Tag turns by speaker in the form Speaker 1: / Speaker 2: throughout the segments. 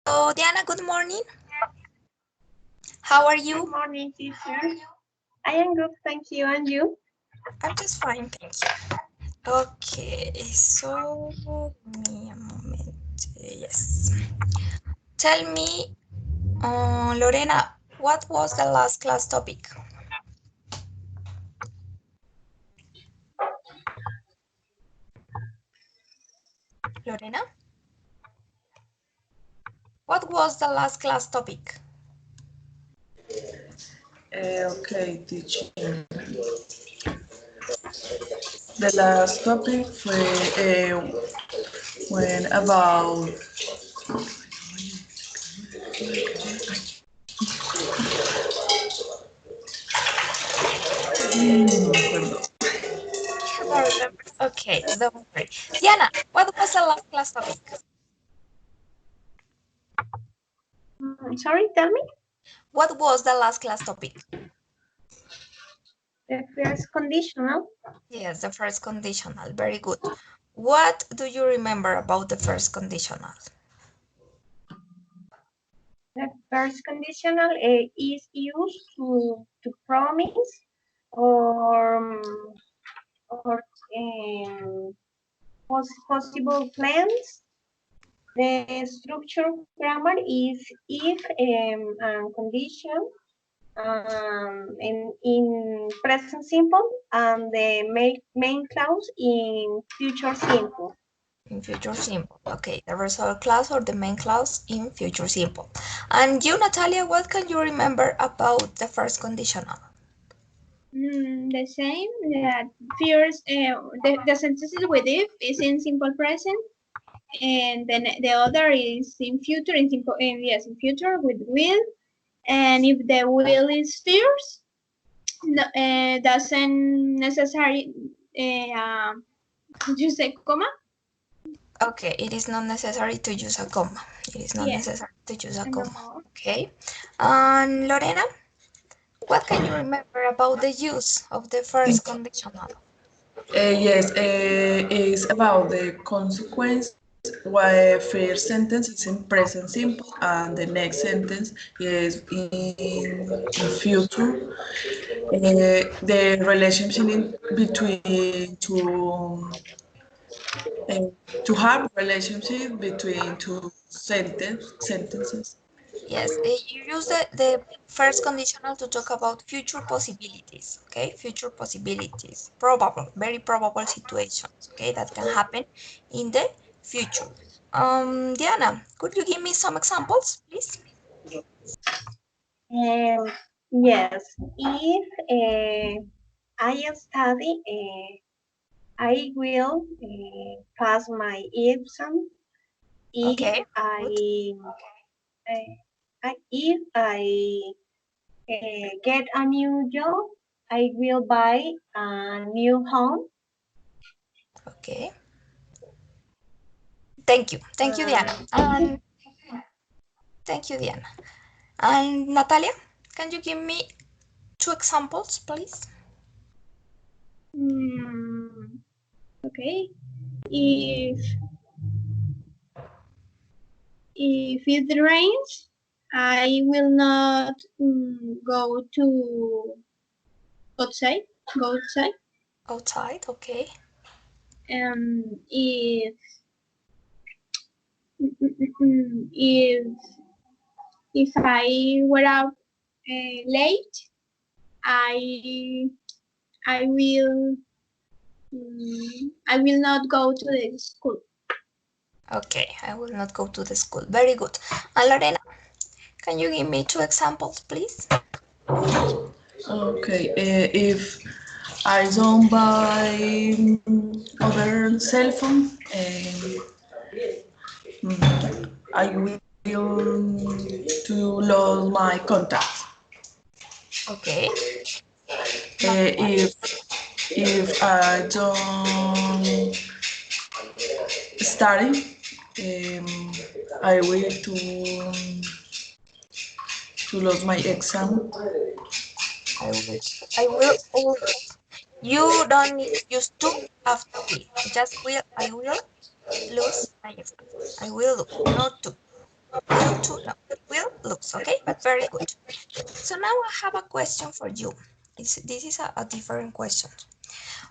Speaker 1: Diana, good morning. How are you?
Speaker 2: Good morning, teacher. I am good, thank you. And you?
Speaker 1: I'm just fine, thank you. Okay, so give me a moment. Yes. Tell me, Lorena, what was the last class topic? Lorena? What was the last class topic?
Speaker 3: Okay, teacher. The last topic when about perdón.
Speaker 1: I don't remember. Okay, don't worry. Diana, what was the last class topic?
Speaker 2: Sorry, tell me.
Speaker 1: What was the last class topic?
Speaker 2: The first conditional.
Speaker 1: Yes, the first conditional. Very good. What do you remember about the first conditional?
Speaker 2: The first conditional is used to promise or possible plans. The structure grammar is if and condition in present simple and the main clause in future simple.
Speaker 1: In future simple. Okay, the result clause or the main clause in future simple. And you, Natalia, what can you remember about the first conditional?
Speaker 4: The same. That first, the sentences with if is in simple present, and then the other is in future. In simple, yes, in future with will. And if the will is first, no, doesn't necessary use a comma.
Speaker 1: Okay, it is not necessary to use a comma. It is not
Speaker 4: Yes.
Speaker 1: necessary to use a comma.
Speaker 4: No.
Speaker 1: Okay. And Lorena, what can you remember about the use of the first conditional?
Speaker 3: Yes, it's about the consequence. Why first sentence is in present simple and the next sentence is in future. The relationship in between to have relationship between two sentences.
Speaker 1: Yes, you use the first conditional to talk about future possibilities, okay? Future possibilities, probable, very probable situations, okay, that can happen in the future. Diana, could you give me some examples, please?
Speaker 2: Yes, if I study, I will pass my exam. If
Speaker 1: Okay, good.
Speaker 2: if I get a new job, I will buy a new home.
Speaker 1: Okay. Thank you, Diana. And thank you, Diana. And Natalia, can you give me 2 examples, please?
Speaker 4: Okay. If it rains, I will not go to outside. Go outside.
Speaker 1: Outside, okay.
Speaker 4: If if if I were out late, I I will I will not go to the school.
Speaker 1: Okay, I will not go to the school. Very good. And Lorena, can you give me 2 examples, please?
Speaker 3: Okay, if I don't buy other cell phone, I will to lose my contacts.
Speaker 1: Okay.
Speaker 3: If I don't study, I will to lose my exam.
Speaker 1: I will always. You don't need to use to after will. Just will. I will lose my exam. I will lose, not to. Will to no. Will looks okay, but very good. So now I have a question for you. This is a different question.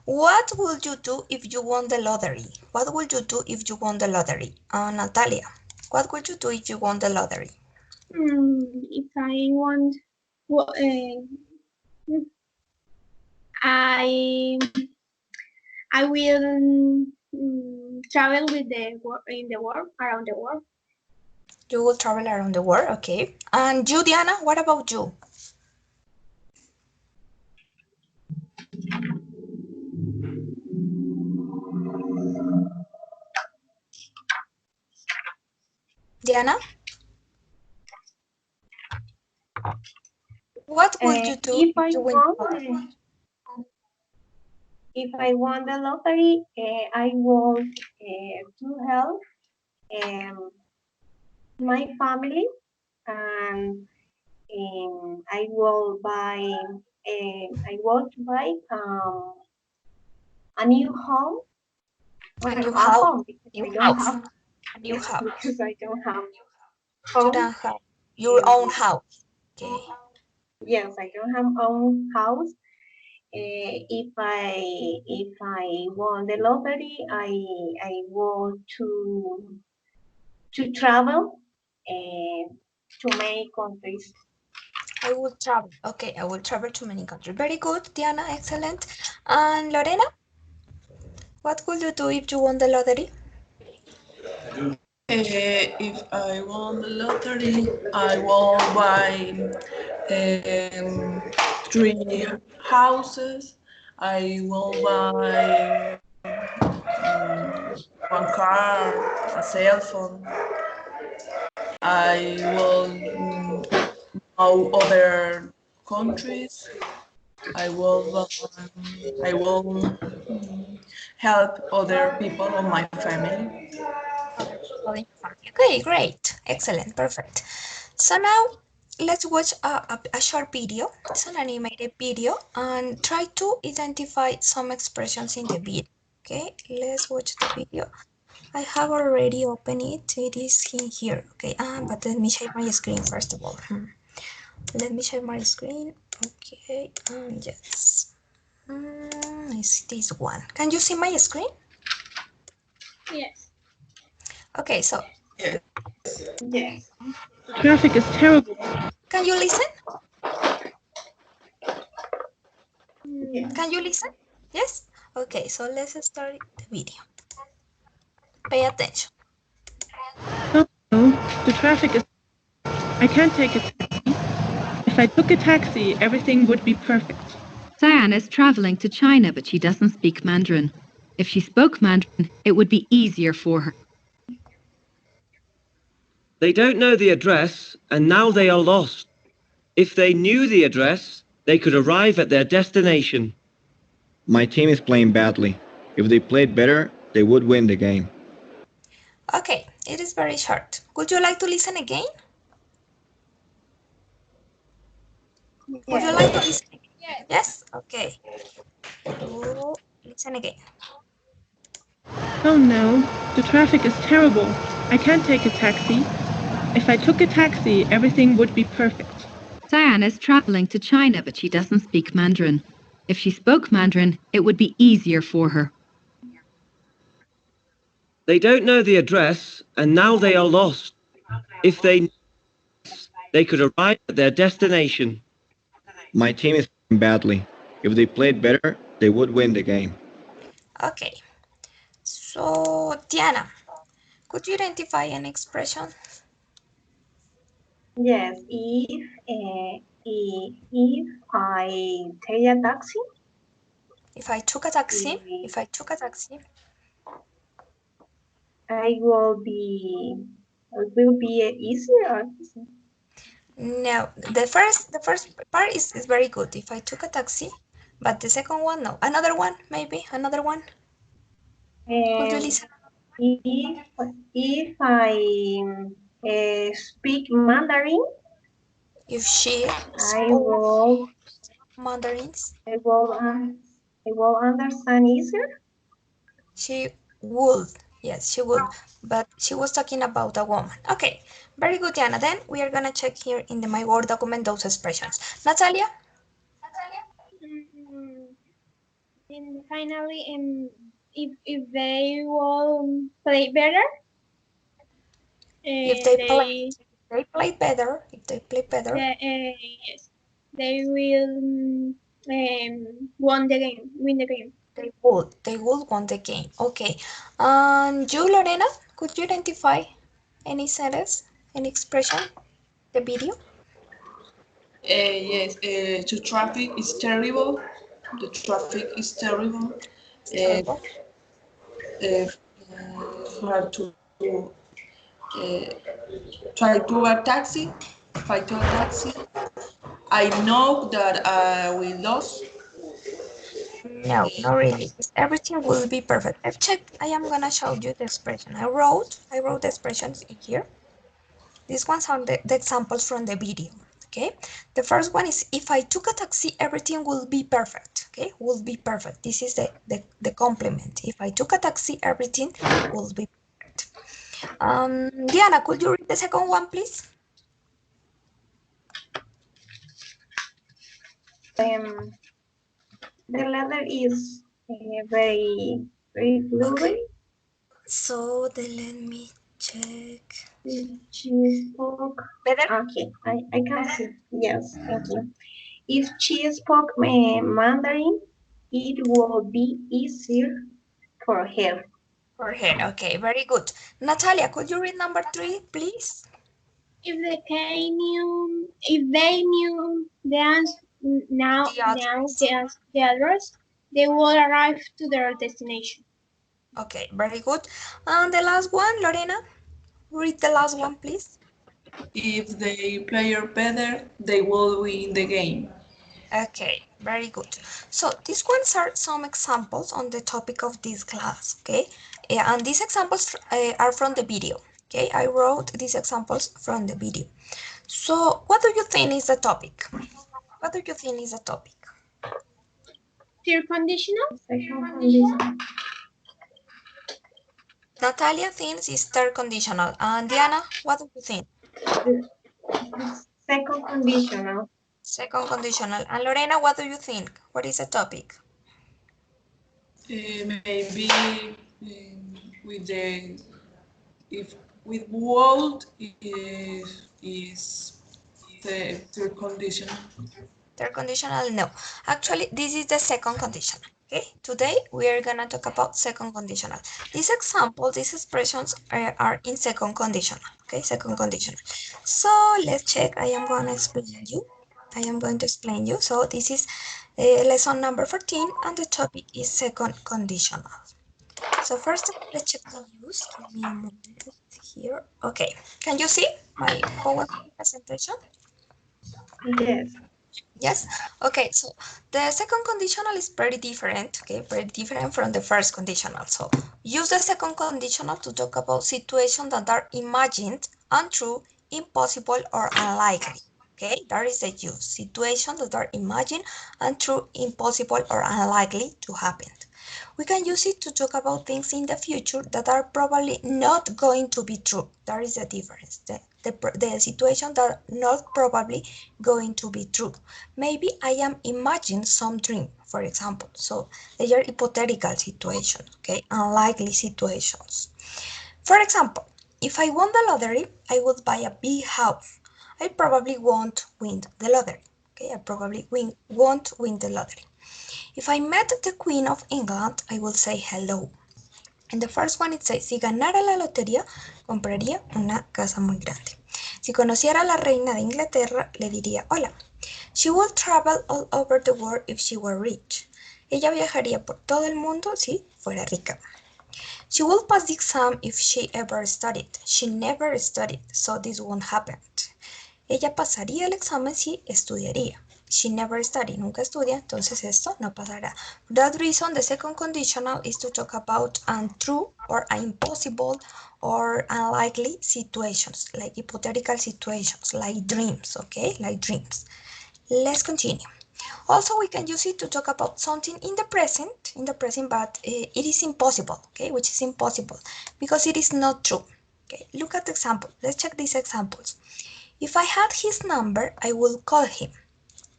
Speaker 1: What would you do if you won the lottery? What would you do if you won the lottery? Natalia, what would you do if you won the lottery?
Speaker 4: If I want, well, I I will travel with the in the world around the world.
Speaker 1: You will travel around the world, okay. And you, Diana, what about you? Diana, what would you do
Speaker 2: If
Speaker 1: if
Speaker 2: I
Speaker 1: you win
Speaker 2: won
Speaker 1: the lottery?
Speaker 2: if I won the lottery, I will to help my family, and I will buy I want to buy a new home.
Speaker 1: A
Speaker 2: Well,
Speaker 1: new
Speaker 2: a
Speaker 1: house,
Speaker 2: home because
Speaker 1: new
Speaker 2: I don't
Speaker 1: house,
Speaker 2: have.
Speaker 1: a new
Speaker 2: Yes,
Speaker 1: house.
Speaker 2: because I don't have
Speaker 1: You
Speaker 2: home.
Speaker 1: don't have your own
Speaker 2: Um,
Speaker 1: house, okay.
Speaker 2: yes, I don't have own house. If I won the lottery, I want to travel to many countries.
Speaker 1: I will travel. Okay, I will travel to many countries. Very good, Diana, excellent. And Lorena, what would you do if you won the lottery?
Speaker 3: If I won the lottery, I will buy three houses. I will buy one car, a cell phone. I will know other countries. I will help other people on my family.
Speaker 1: Other people in your family. Okay, great, excellent, perfect. So now let's watch a short video. It's an animated video and try to identify some expressions in the video. Okay, let's watch the video. I have already opened it. It is in here. Okay, but let me share my screen first of all. Let me share my screen. Okay, yes. It's this one. Can you see my screen?
Speaker 4: Yes.
Speaker 1: Okay, so
Speaker 2: Yes.
Speaker 5: Traffic is terrible.
Speaker 1: can you listen?
Speaker 2: Yes.
Speaker 1: Can you listen? Yes? Okay, so let's start the video. Pay attention.
Speaker 5: Oh no, the traffic is. I can't take a taxi. If I took a taxi, everything would be perfect.
Speaker 6: Diane is traveling to China, but she doesn't speak Mandarin. If she spoke Mandarin, it would be easier for her.
Speaker 7: They don't know the address, and now they are lost. If they knew the address, they could arrive at their destination.
Speaker 8: My team is playing badly. If they played better, they would win the game.
Speaker 1: Okay, it is very short. Would you like to listen again? Would you like to listen again? Yes? Okay. So, listen again.
Speaker 5: Oh no, the traffic is terrible. I can't take a taxi. If I took a taxi, everything would be perfect.
Speaker 6: Diane is traveling to China, but she doesn't speak Mandarin. If she spoke Mandarin, it would be easier for her.
Speaker 7: They don't know the address, and now they are lost. If they knew, they could arrive at their destination.
Speaker 8: My team is playing badly. If they played better, they would win the game.
Speaker 1: Okay. So, Diana, could you identify an expression?
Speaker 2: Yes. If I take a taxi,
Speaker 1: If I took a taxi,
Speaker 2: eh,
Speaker 1: if I took a taxi,
Speaker 2: I will be it will be easier.
Speaker 1: no, the first part is very good. If I took a taxi, but the second one, no. Another one, maybe another one. Could you
Speaker 2: Um,
Speaker 1: listen?
Speaker 2: if I speak Mandarin,
Speaker 1: If she
Speaker 2: I
Speaker 1: spoke
Speaker 2: will
Speaker 1: Mandarins,
Speaker 2: I will I will understand easier.
Speaker 1: she would. Yes, she would, but she was talking about a woman. Okay, very good, Diana. Then we are gonna check here in the My Word document those expressions. Natalia,
Speaker 4: Mm, and finally, if they will play better,
Speaker 1: if they play better,
Speaker 4: yes, they will win the game.
Speaker 1: they would won the game. Okay, and you, Lorena, could you identify any sentence, any expression, the video?
Speaker 3: Yes, the traffic is terrible. The traffic is terrible. Uh,
Speaker 1: Terrible.
Speaker 3: hard to try to a taxi. Try to a taxi. I know that I will lose.
Speaker 1: No, not really. Everything will be perfect. I've checked. I am gonna show you the expression. I wrote the expressions in here. These ones are the examples from the video. Okay. The first one is if I took a taxi, everything will be perfect. Okay, will be perfect. This is the complement. If I took a taxi, everything will be perfect. Diana, could you read the second one, please?
Speaker 2: Um, the leather is very, very fluid.
Speaker 1: Okay. So then let me check.
Speaker 2: If she spoke,
Speaker 1: Better?
Speaker 2: okay, I can see. Yes, thank you. If she spoke Mandarin, it would be easier for her.
Speaker 1: For her. Okay, very good. Natalia, could you read number 3, please?
Speaker 4: If they knew the answer now,
Speaker 1: The address.
Speaker 4: the address, they will arrive to their destination.
Speaker 1: Okay, very good. And the last one, Lorena, read the last one, please.
Speaker 3: If they play better, they will win the game.
Speaker 1: Okay, very good. So these ones are some examples on the topic of this class, okay? And these examples are from the video, okay? I wrote these examples from the video. So what do you think is the topic? What do you think is the topic?
Speaker 4: Fear conditional?
Speaker 2: Second condition.
Speaker 1: Natalia thinks it's third conditional. And Diana, what do you think?
Speaker 2: Second conditional.
Speaker 1: Second conditional. And Lorena, what do you think? What is the topic?
Speaker 3: Maybe with the if with world is the condition.
Speaker 1: Third conditional, no. Actually, this is the second conditional. Okay, today we are gonna talk about second conditional. These examples, these expressions are in second conditional. Okay, second conditional. So let's check. I am going to explain you. So this is lesson number 14, and the topic is second conditional. So first, let's check the use. Give me a moment here. Okay, can you see my PowerPoint presentation?
Speaker 2: Yes.
Speaker 1: Yes. Okay. So the second conditional is very different. Okay, very different from the first conditional. So use the second conditional to talk about situations that are imagined, untrue, impossible, or unlikely. Okay, that is the use. Situations that are imagined, untrue, impossible, or unlikely to happen. We can use it to talk about things in the future that are probably not going to be true. That is the difference. The situation that are not probably going to be true. Maybe I am imagining some dream, for example. So they are hypothetical situations, okay, unlikely situations. For example, if I won the lottery, I would buy a big house. I probably won't win the lottery. Okay, I probably won't win the lottery. If I met the Queen of England, I will say hello. In the first one it says, si ganara la lotería, compraría una casa muy grande. Si conociera a la reina de Inglaterra, le diría hola. She would travel all over the world if she were rich. Ella viajaría por todo el mundo si fuera rica. She will pass the exam if she ever studied. She never studied, so this won't happen. Ella pasaría el examen si estudiaría. She never studied, nunca estudia, entonces esto no pasará. For that reason, the second conditional is to talk about untrue or impossible or unlikely situations, like hypothetical situations, like dreams, okay? Like dreams. Let's continue. Also, we can use it to talk about something in the present, but it is impossible, okay, which is impossible because it is not true. Okay, look at the example. Let's check these examples. If I had his number, I will call him,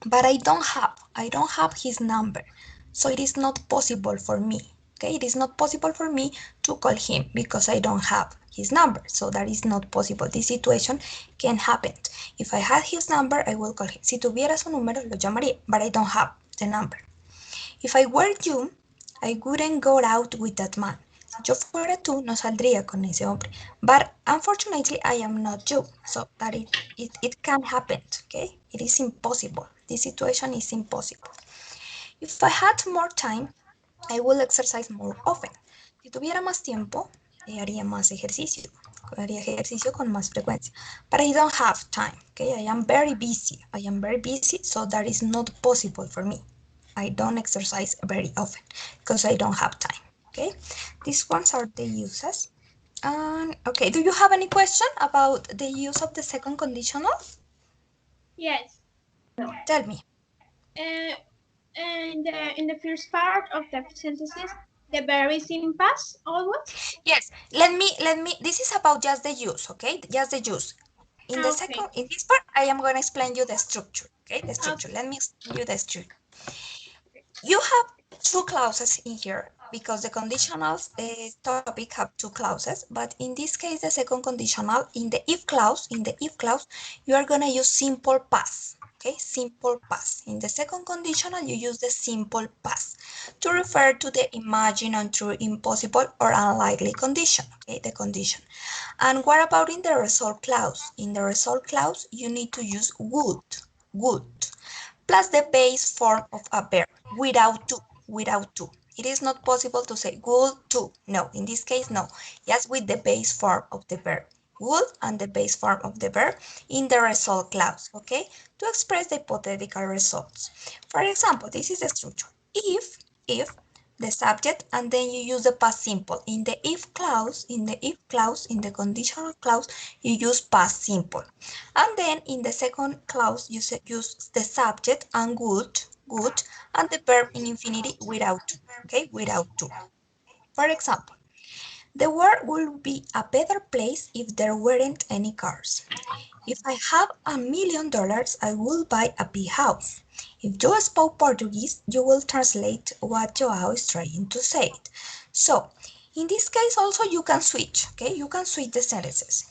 Speaker 1: but I don't have his number, so it is not possible for me. Okay, it is not possible for me to call him because I don't have his number, so that is not possible. This situation can happen. If I had his number, I will call him. Si tuviera su número, lo llamaría, but I don't have the number. If I were you, I wouldn't go out with that man. Si yo fuera tú, no saldría con ese hombre. But unfortunately, I am not you. So that it can happen, okay? It is impossible. This situation is impossible. If I had more time, I will exercise more often. Si tuviera más tiempo, haría más ejercicio. Haría ejercicio con más frecuencia. But I don't have time, okay? I am very busy. So that is not possible for me. I don't exercise very often because I don't have time, okay? These ones are the uses. Okay, do you have any question about the use of the second conditional?
Speaker 4: Yes.
Speaker 1: Tell me.
Speaker 4: In the first part of the sentences, the verb is in past always.
Speaker 1: Yes, this is about just the use, okay? Just the use. In the
Speaker 4: Okay.
Speaker 1: second, in this part, I am going to explain you the structure, okay? The structure.
Speaker 4: Okay.
Speaker 1: Let me explain you the structure. You have two clauses in here because the conditionals topic have two clauses, but in this case, the second conditional in the if clause, you are gonna use simple past. Okay, simple past. In the second conditional, you use the simple past to refer to the imagined, untrue, impossible, or unlikely condition. Okay, the condition. And what about in the result clause? In the result clause, you need to use would plus the base form of a verb without to. It is not possible to say would to. No, in this case, no. Just with the base form of the verb. Would and the base form of the verb in the result clause, okay? To express the hypothetical results. For example, this is the structure. If, the subject, and then you use the past simple. In the in the conditional clause, you use past simple. And then in the second clause, you use the subject and would, and the verb in infinitive without to, okay, without to. For example, the world would be a better place if there weren't any cars. If I have $1 million, I will buy a big house. If you spoke Portuguese, you will translate what Joao is trying to say. So, in this case also you can switch, okay? You can switch the sentences.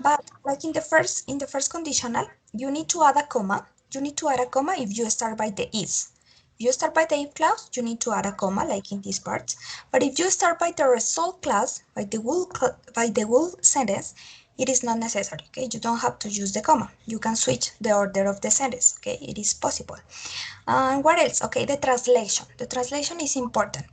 Speaker 1: But like in the first conditional, you need to add a comma. You need to add a comma if you start by the if. If you start by the if clause, you need to add a comma like in this part. But if you start by the result clause, by the will sentence, it is not necessary, okay? You don't have to use the comma. You can switch the order of the sentence, okay? It is possible. And what else? Okay, the translation. The translation is important.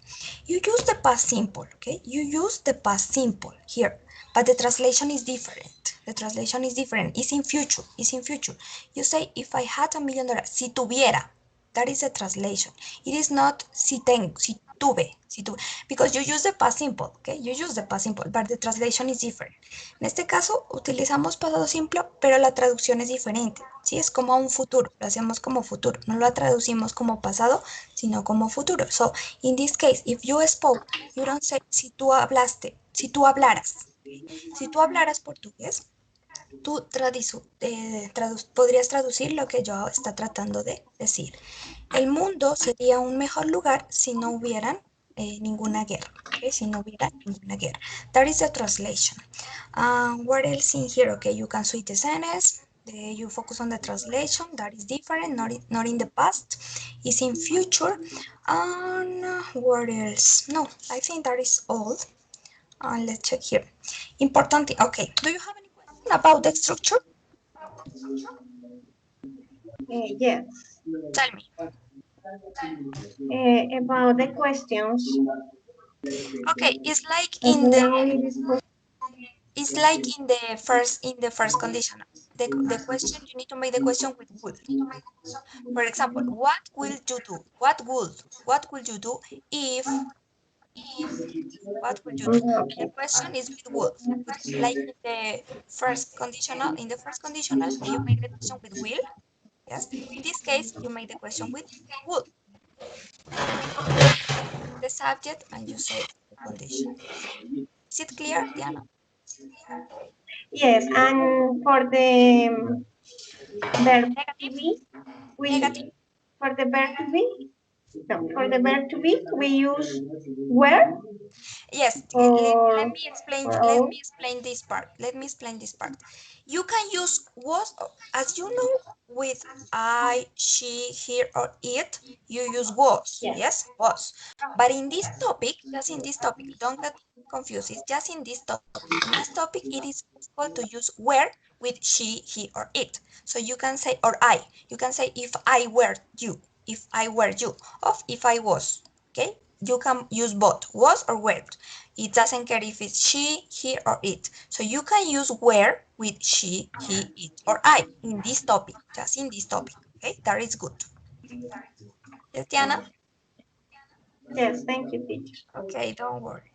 Speaker 1: You use the past simple, okay? You use the past simple here, but the translation is different. The translation is different. It's in future. You say, if I had $1 million, si tuviera. That is a translation. It is not si tengo, si tuve, because you use the past simple, okay? You use the past simple, but the translation is different. En este caso, utilizamos pasado simple, pero la traducción es diferente, ¿sí? Es como un futuro, lo hacemos como futuro, no lo traducimos como pasado, sino como futuro. So, in this case, if you spoke, you don't say si tú hablaste, si tú hablaras. Si tú hablaras portugués, tú podrías traducir lo que yo está tratando de decir. El mundo sería un mejor lugar si no hubieran ninguna guerra. Okay? Si no hubiera ninguna guerra. That is the translation. What else in here? Okay, you can switch the sentence. You focus on the translation. That is different. Not in the past. It's in future. And what else? No, I think that is all. Let's check here. Important thing. Okay, do you have any question about the structure?
Speaker 2: Yes.
Speaker 1: Tell me.
Speaker 2: About the questions,
Speaker 1: Okay,
Speaker 2: as now it is
Speaker 1: it's like in the first conditional. The question, you need to make the question with would. For example, what will you do? What will you do if what will you do? The
Speaker 2: okay.
Speaker 1: question is with would. Like in the first conditional, you make the question with will. Yes. In this case, you make the question with would. The subject and you say the condition. Is it clear, Diana?
Speaker 2: Yes, and for the verb to
Speaker 1: Negative?
Speaker 2: be,
Speaker 1: Negative?
Speaker 2: we for the verb to be, no, for the verb to be, we use where
Speaker 1: Yes, let
Speaker 2: or
Speaker 1: me explain. Let
Speaker 2: all.
Speaker 1: me explain this part. Let me explain this part. You can use was, as you know, with I, she, he, or it. You use was.
Speaker 2: Yes.
Speaker 1: Yes, was. But in this topic, just in this topic, don't get confused. It's just in this topic. In this topic, it is possible to use were with she, he, or it. So you can say or I. You can say if I were you. If I were you. Or if I was. Okay. You can use both, was or were. It doesn't care if it's she, he, or it. So you can use were with she, he, it, or I in this topic, just in this topic. Okay, that is good. Yes, Diana?
Speaker 2: Yes, thank you, teacher.
Speaker 1: Okay, don't worry.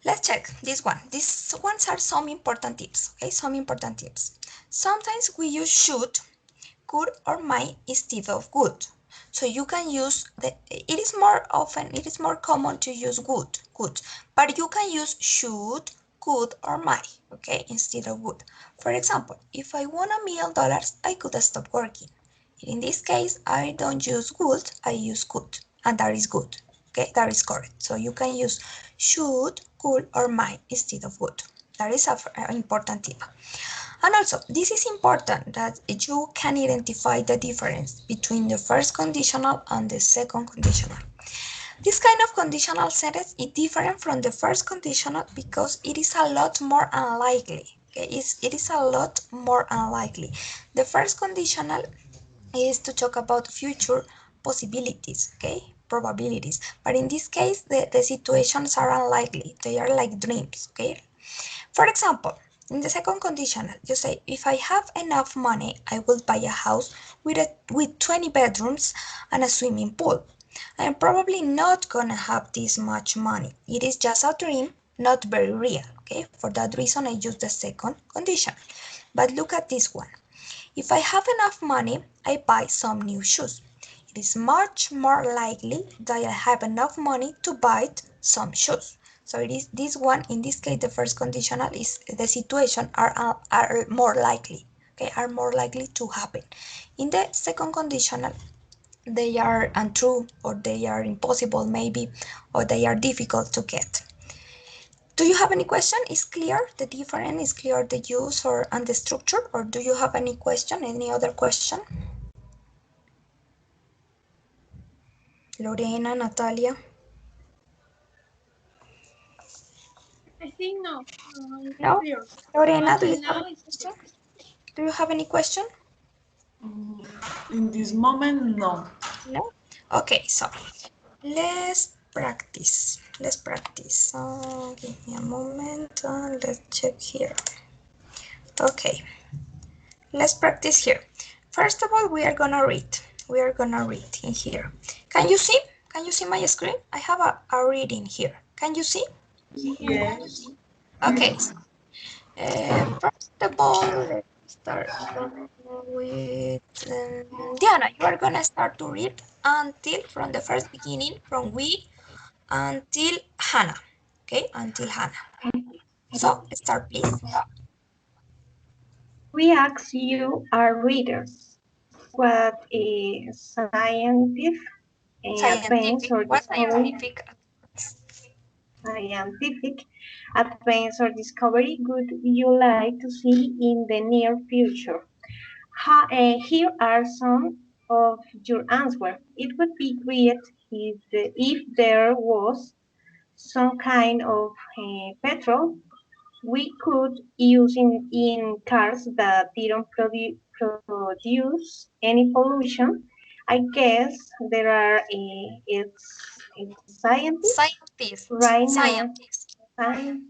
Speaker 1: Let's check this one. These ones are some important tips. Okay, some important tips. Sometimes we use should, could, or might instead of would. So you can use it is more common to use would, but you can use should, could, or might, okay, instead of would. For example, if I won $1,000,000, I could stop working. In this case, I don't use would, I use could, and that is good. Okay, that is correct. So you can use should, could, or might instead of would. That is an important tip. And also, this is important that you can identify the difference between the first conditional and the second conditional. This kind of conditional sentence is different from the first conditional because it is a lot more unlikely. Okay? It is a lot more unlikely. The first conditional is to talk about future possibilities, okay, probabilities. But in this case, the situations are unlikely. They are like dreams, okay. For example, in the second conditional, you say, if I have enough money, I will buy a house with 20 bedrooms and a swimming pool. I'm probably not gonna have this much money. It is just a dream, not very real. Okay, for that reason, I use the second condition. But look at this one. If I have enough money, I buy some new shoes. It is much more likely that I have enough money to buy some shoes. So it is this one, in this case, the first conditional is the situation are more likely, okay, are more likely to happen. In the second conditional, they are untrue or they are impossible maybe, or they are difficult to get. Do you have any question? Is clear the difference? Is clear the use or and the structure? Or do you have any question? Any other question? Lorena, Natalia?
Speaker 4: I think no. It's
Speaker 1: No?
Speaker 4: clear.
Speaker 1: Lorena, do
Speaker 4: Until
Speaker 1: you have
Speaker 4: now,
Speaker 1: any
Speaker 4: it's
Speaker 1: question? Do you have any question?
Speaker 3: In this moment, no.
Speaker 1: No? Okay, so let's practice. Let's practice. Give me a moment. Let's check here. Okay, let's practice here. First of all, we are gonna read. We are gonna read in here. Can you see? Can you see my screen? I have a reading here. Can you see?
Speaker 3: Yes.
Speaker 1: Okay. First of all, let's start with Diana. You are gonna start to read until from the first beginning, from we until Hannah. Okay, until Hannah. So start, please.
Speaker 2: We ask you, our readers, what is advance
Speaker 1: Scientific.
Speaker 2: or
Speaker 1: What
Speaker 2: discovery, scientific advance or discovery would you like to see in the near future? Here are some of your answers. It would be great if there was some kind of petrol we could use in cars that didn't produce any pollution. I guess there are scientists
Speaker 1: scientist.
Speaker 2: right now.
Speaker 1: Scientist.
Speaker 2: Sci-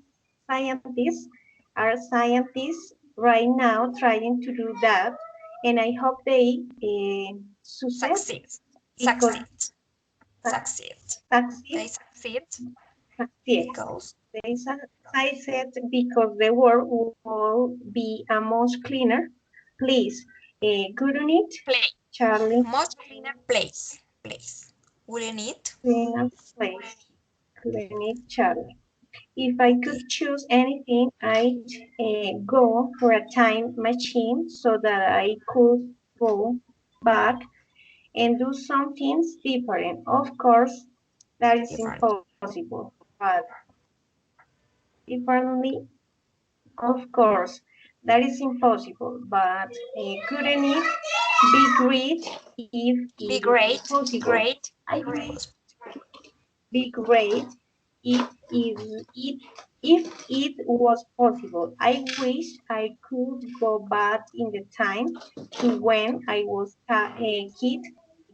Speaker 2: Scientists are scientists right now trying to do that, and I hope they succeed
Speaker 1: Succeed.
Speaker 2: because
Speaker 1: Succeed. Succeed. They
Speaker 2: succeed,
Speaker 1: succeed
Speaker 2: succeed.
Speaker 1: because
Speaker 2: They succeed because the world will be a much cleaner place. Couldn't it,
Speaker 1: Place.
Speaker 2: Charlie?
Speaker 1: Much cleaner place. Place. Wouldn't it?
Speaker 2: Cleaner place. Couldn't it, Charlie? If I
Speaker 1: Okay.
Speaker 2: could choose anything, I'd go for a time machine so that I could go back and do some things different. Of course, that is
Speaker 1: Different.
Speaker 2: impossible, but differently, of course, that is impossible, but couldn't it be great if it
Speaker 1: Be
Speaker 2: was
Speaker 1: great.
Speaker 2: possible?
Speaker 1: Great.
Speaker 2: I wish be great if it was possible. I wish I could go back in the time to when I was a kid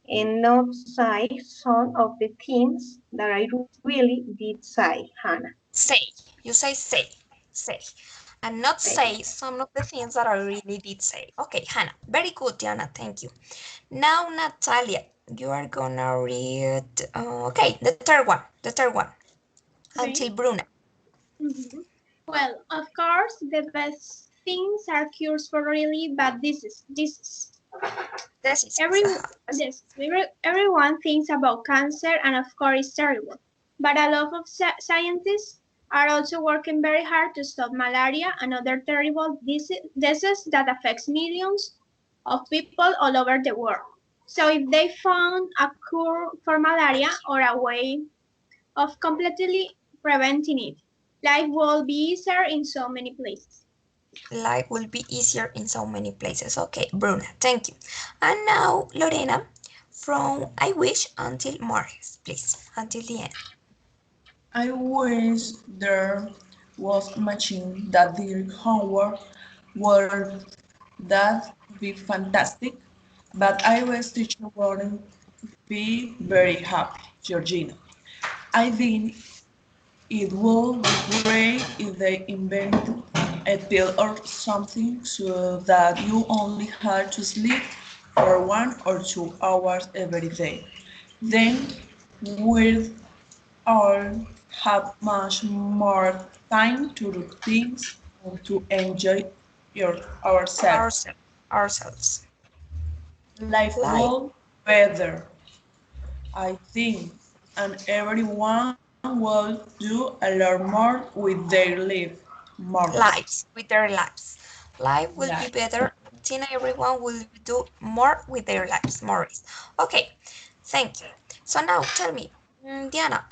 Speaker 2: and not say some of the things that I really did say, Hannah.
Speaker 1: Say. You say say. Say. And not
Speaker 2: Say.
Speaker 1: say some of the things that I really did say. Okay, Hannah. Very good, Diana. Thank you. Now, Natalia, you are gonna read. Okay, the third one. The third one.
Speaker 4: Okay.
Speaker 1: Until Bruna.
Speaker 4: Mhm. Well, of course, the best things are cures for really bad diseases.
Speaker 1: This is
Speaker 4: Every yes, everyone thinks about cancer, and of course, it's terrible. But a lot of scientists are also working very hard to stop malaria and other terrible diseases that affects millions of people all over the world. So if they found a cure for malaria or a way of completely preventing it, life will be easier in so many places.
Speaker 1: life will be easier in so many places. Okay, Bruna, thank you. And now, Lorena, from I wish until Morris, please, until the end.
Speaker 3: I wish there was a machine that did homework. Were that be fantastic? But I was teacher wouldn't be very happy, Georgina. I think it would be great if they invented a pill or something so that you only had to sleep for 1 or 2 hours every day. Then we'd all have much more time to do things and to enjoy ourselves.
Speaker 1: Ourselves. Ourselves.
Speaker 3: Life
Speaker 1: Life.
Speaker 3: will better, I think, and everyone will do a lot more with their life. Morris.
Speaker 1: Lives. With their lives. Life will be
Speaker 3: Life.
Speaker 1: better. I think everyone will do more with their lives, Morris. Okay, thank you. So now tell me, Diana,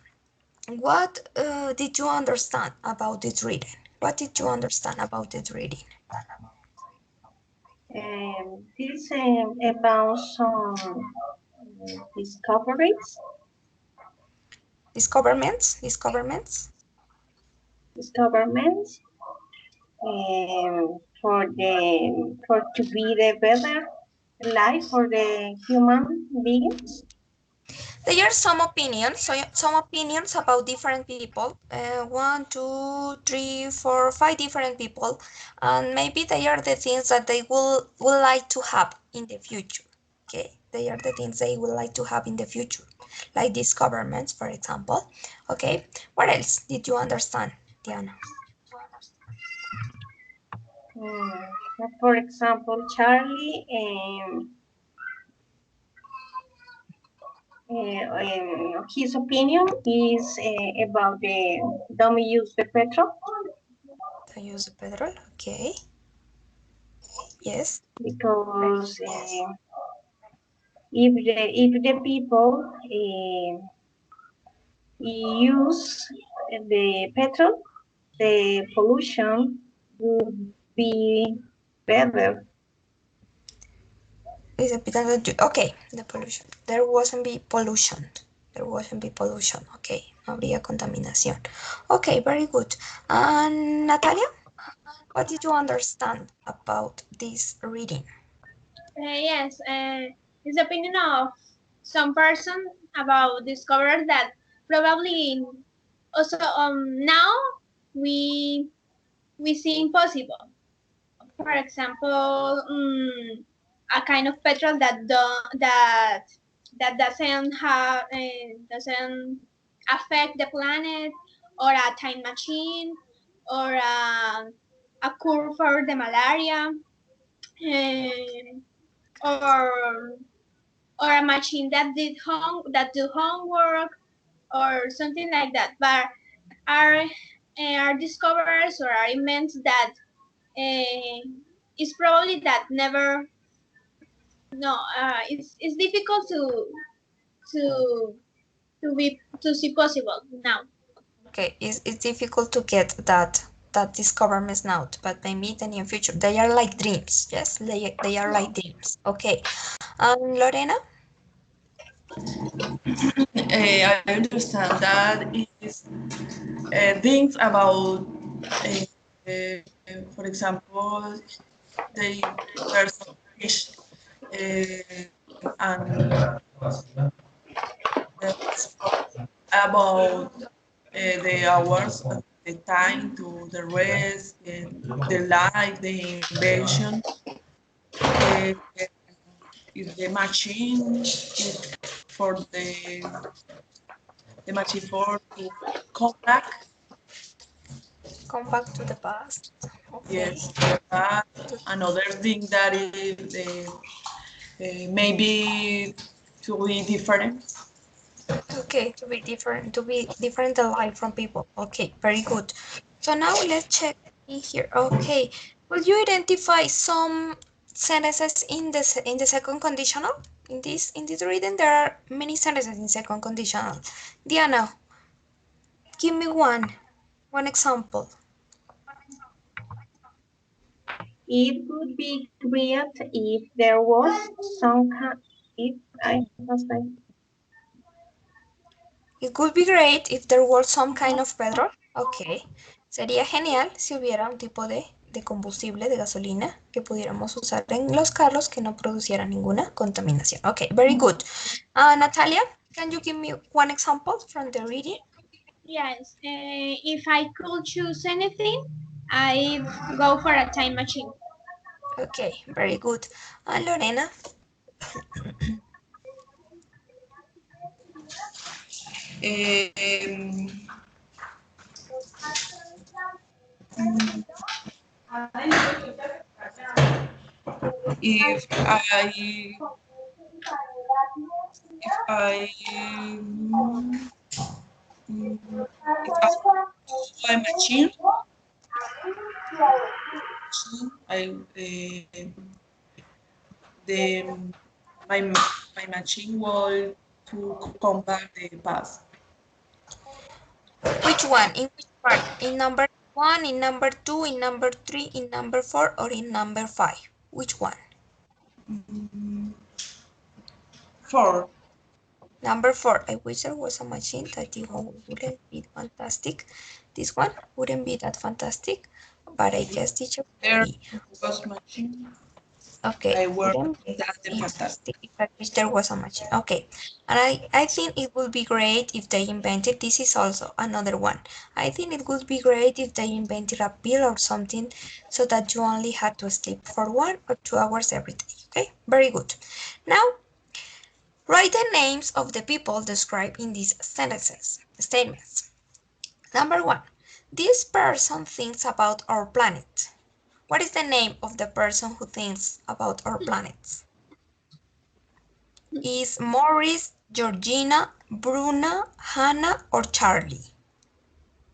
Speaker 1: what did you understand about this reading? What did you understand about this reading?
Speaker 2: This about some discoveries,
Speaker 1: Discoverments? Discoverments?
Speaker 2: discoveries for to be the better life for the human beings.
Speaker 1: There are some opinions, so some opinions about different people. One, two, three, four, five different people, and maybe they are the things that they will like to have in the future. Okay, they are the things they would like to have in the future, like these governments, for example. Okay, what else did you understand, Diana?
Speaker 2: Mm, for example, Charlie, his opinion is about the don't use the petrol
Speaker 1: The use of petrol. Okay. Yes.
Speaker 2: because if the people use the petrol, the pollution would be better.
Speaker 1: Is it okay, the pollution. There wasn't be pollution. There wasn't be pollution. Okay, no habría contaminación. Okay, very good. And Natalia, what did you understand about this reading?
Speaker 4: Yes, it's the opinion of some person about discover that probably also now we we see impossible. For example, a kind of petrol that doesn't have doesn't affect the planet, or a time machine, or a cure for the malaria. or a machine that do homework or something like that. But are are discoverers or are invents that is probably that never no it's difficult to to see possible now.
Speaker 1: Okay, it's difficult to get that discoveries now, but maybe in the near future. They are like dreams. Yes, they are like dreams. Okay. Lorena?
Speaker 3: I understand that is things about, for example, they person fish and about the hours, the time to the rest, the life, the invention. Uh, if the machine is for the machine for to come back,
Speaker 1: Come back to the past. Okay.
Speaker 3: yes, another thing that is maybe to be different.
Speaker 1: Okay, to be different alike from people. Okay, very good. So now let's check in here. Okay, will you identify some sentences in the second conditional? In this reading, there are many sentences in second conditional. Diana, give me one example.
Speaker 2: It would be great if there was some kind, if I was like,
Speaker 1: It would be great if there were some kind of petrol. Ok. Sería genial si hubiera un tipo de combustible, de gasolina, que pudiéramos usar en los carros que no produciera ninguna contaminación. Ok, very good. Natalia, can you give me one example from the reading?
Speaker 4: Yes, if I could choose anything, I'd go for a time machine.
Speaker 1: Ok, very good. Lorena,
Speaker 3: Um, if I if I mm, if I saw a machine, the my machine will to combat the past.
Speaker 1: which one? In which part? In number one, in number two, in number three, in number four, or in number five? Which one?
Speaker 3: Mm, four.
Speaker 1: Number four, I wish there was a machine that you wouldn't be fantastic. This one wouldn't be that fantastic, but I guess teacher would
Speaker 3: There
Speaker 1: be.
Speaker 3: was machine.
Speaker 1: Okay,
Speaker 3: I work
Speaker 1: wouldn't
Speaker 3: that the
Speaker 1: be
Speaker 3: fantastic.
Speaker 1: fantastic if I wish there was a machine. Okay, and I think it would be great if they invented, this is also another one. I think it would be great if they invented a pill or something so that you only had to sleep for 1 or 2 hours every day. Okay, very good. Now, write the names of the people described in these statements. Number one, this person thinks about our planet. What is the name of the person who thinks about our planets? Is Morris, Georgina, Bruna, Hannah, or Charlie?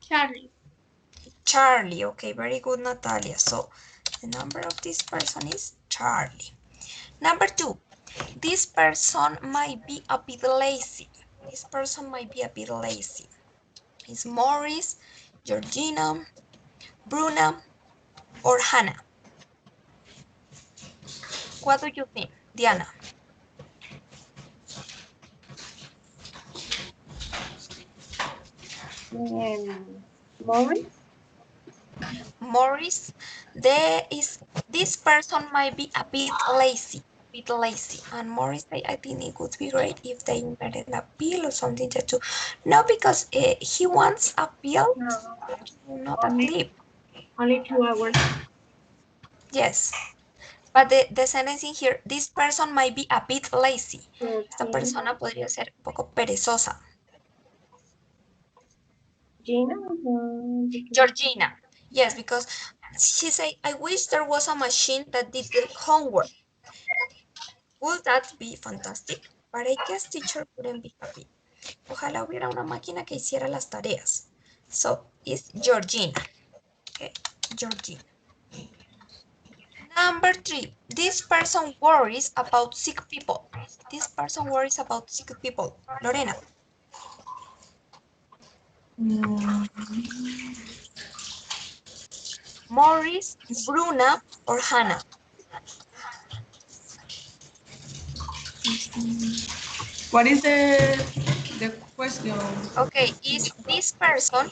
Speaker 4: Charlie.
Speaker 1: Charlie, okay, very good, Natalia. So the number of this person is Charlie. Number two, this person might be a bit lazy. This person might be a bit lazy. Is Morris, Georgina, Bruna, or Hannah? What do you think, Diana?
Speaker 2: Morris,
Speaker 1: Morris, this person might be a bit lazy. And Morris, I think it would be great if they invented a pill or something to do. No, because he wants a pill
Speaker 2: no,
Speaker 1: to not
Speaker 2: only
Speaker 1: asleep.
Speaker 2: only 2 hours.
Speaker 1: Yes, but the sentence in here, this person might be a bit lazy. Esta
Speaker 2: 13.
Speaker 1: persona podría ser un poco perezosa.
Speaker 2: Gina,
Speaker 1: Georgina. Yes, because she said, I wish there was a machine that did the homework. Would that be fantastic? But I guess teacher wouldn't be happy. Ojalá hubiera una máquina que hiciera las tareas. So, it's Georgina. Okay, Georgina. Number 3. This person worries about sick people. This person worries about sick people. Lorena.
Speaker 3: Mm,
Speaker 1: Morris, Bruna, or Hannah?
Speaker 3: what is the question?
Speaker 1: Okay, is this person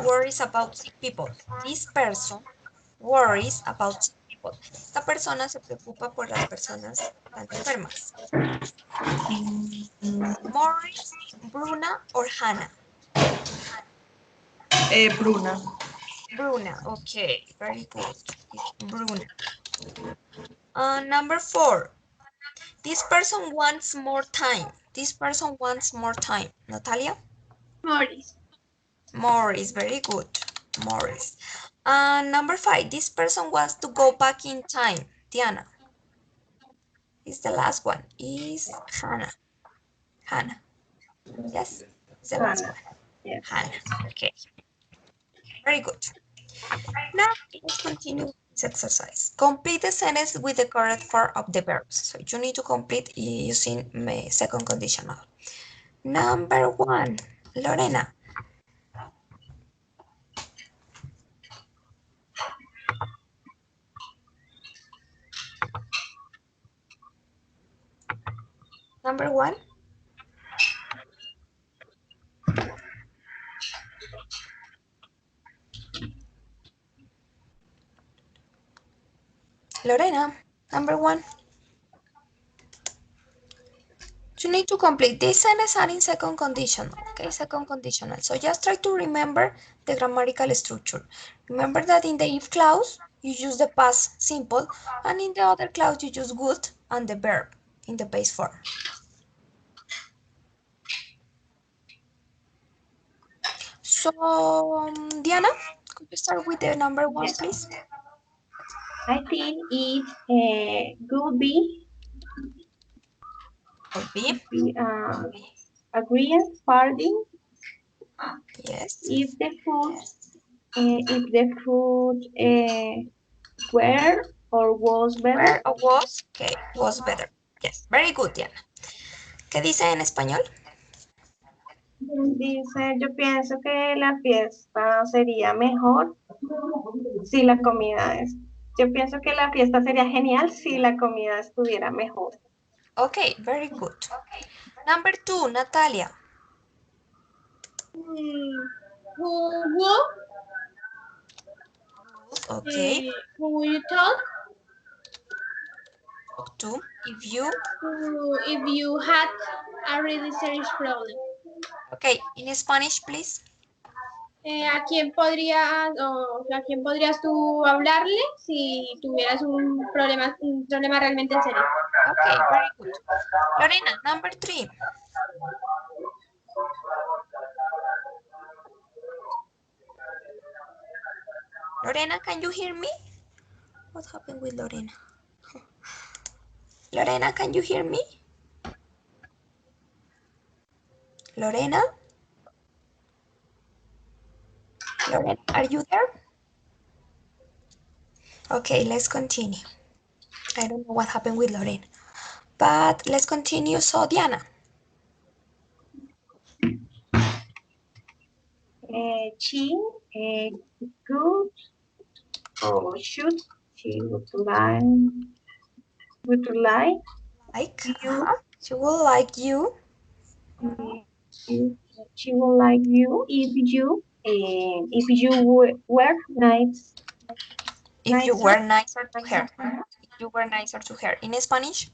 Speaker 1: worries about sick people. This person worries about sick people. Esta persona se preocupa por las personas que están enfermas. Morris, Bruna, or Hannah?
Speaker 3: Bruna.
Speaker 1: Bruna, okay, very good. It's Bruna. Number 4. This person wants more time. This person wants more time. Natalia?
Speaker 4: Morris.
Speaker 1: Morris, very good. Morris. Number 5. This person wants to go back in time. Diana? Is the last one. Is Hannah. Hannah. Yes, it's the last
Speaker 2: Hannah.
Speaker 1: one.
Speaker 2: Yes.
Speaker 1: Hannah. Okay. Very good. Now let's continue this exercise. Complete the sentence with the correct form of the verbs. So you need to complete using my second conditional. Number 1, Lorena. Number 1. Lorena, number 1. You need to complete this sentence are in second conditional, okay? Second conditional. So just try to remember the grammatical structure. Remember that in the if clause, you use the past simple, and in the other clause, you use would and the verb in the base form. So, Diana, could you start with the number 1, please?
Speaker 2: I think it could be
Speaker 1: Could be.
Speaker 2: agreed party
Speaker 1: Yes.
Speaker 2: if the food were or was better.
Speaker 1: Where or was? Okay, was better. Yes, very good, Diana. ¿Qué dice en español?
Speaker 2: Dice, yo pienso que la fiesta sería mejor si la comida es. Yo pienso que la fiesta sería genial si la comida estuviera mejor.
Speaker 1: Okay, very good. Number 2, Natalia.
Speaker 4: Who
Speaker 1: Okay,
Speaker 4: who you talk
Speaker 1: talk to if you.
Speaker 4: if you had a really serious problem?
Speaker 1: Okay, in Spanish, please.
Speaker 4: ¿A quién a quién podrías tú hablarle si tuvieras un problema realmente en serio?
Speaker 1: Okay, very good. Lorena, number 3. Lorena, can you hear me? What happened with Lorena? Lorena, can you hear me? Lorena? Lorena, are you there? Okay, let's continue. I don't know what happened with Lorena, but let's continue. So, Diana.
Speaker 2: She could or should she would like
Speaker 1: Like,
Speaker 2: you
Speaker 1: she will like you.
Speaker 2: she would like you if you were nice.
Speaker 1: If you
Speaker 2: Nicer.
Speaker 1: were nicer to her. If you were nicer to her. In Spanish?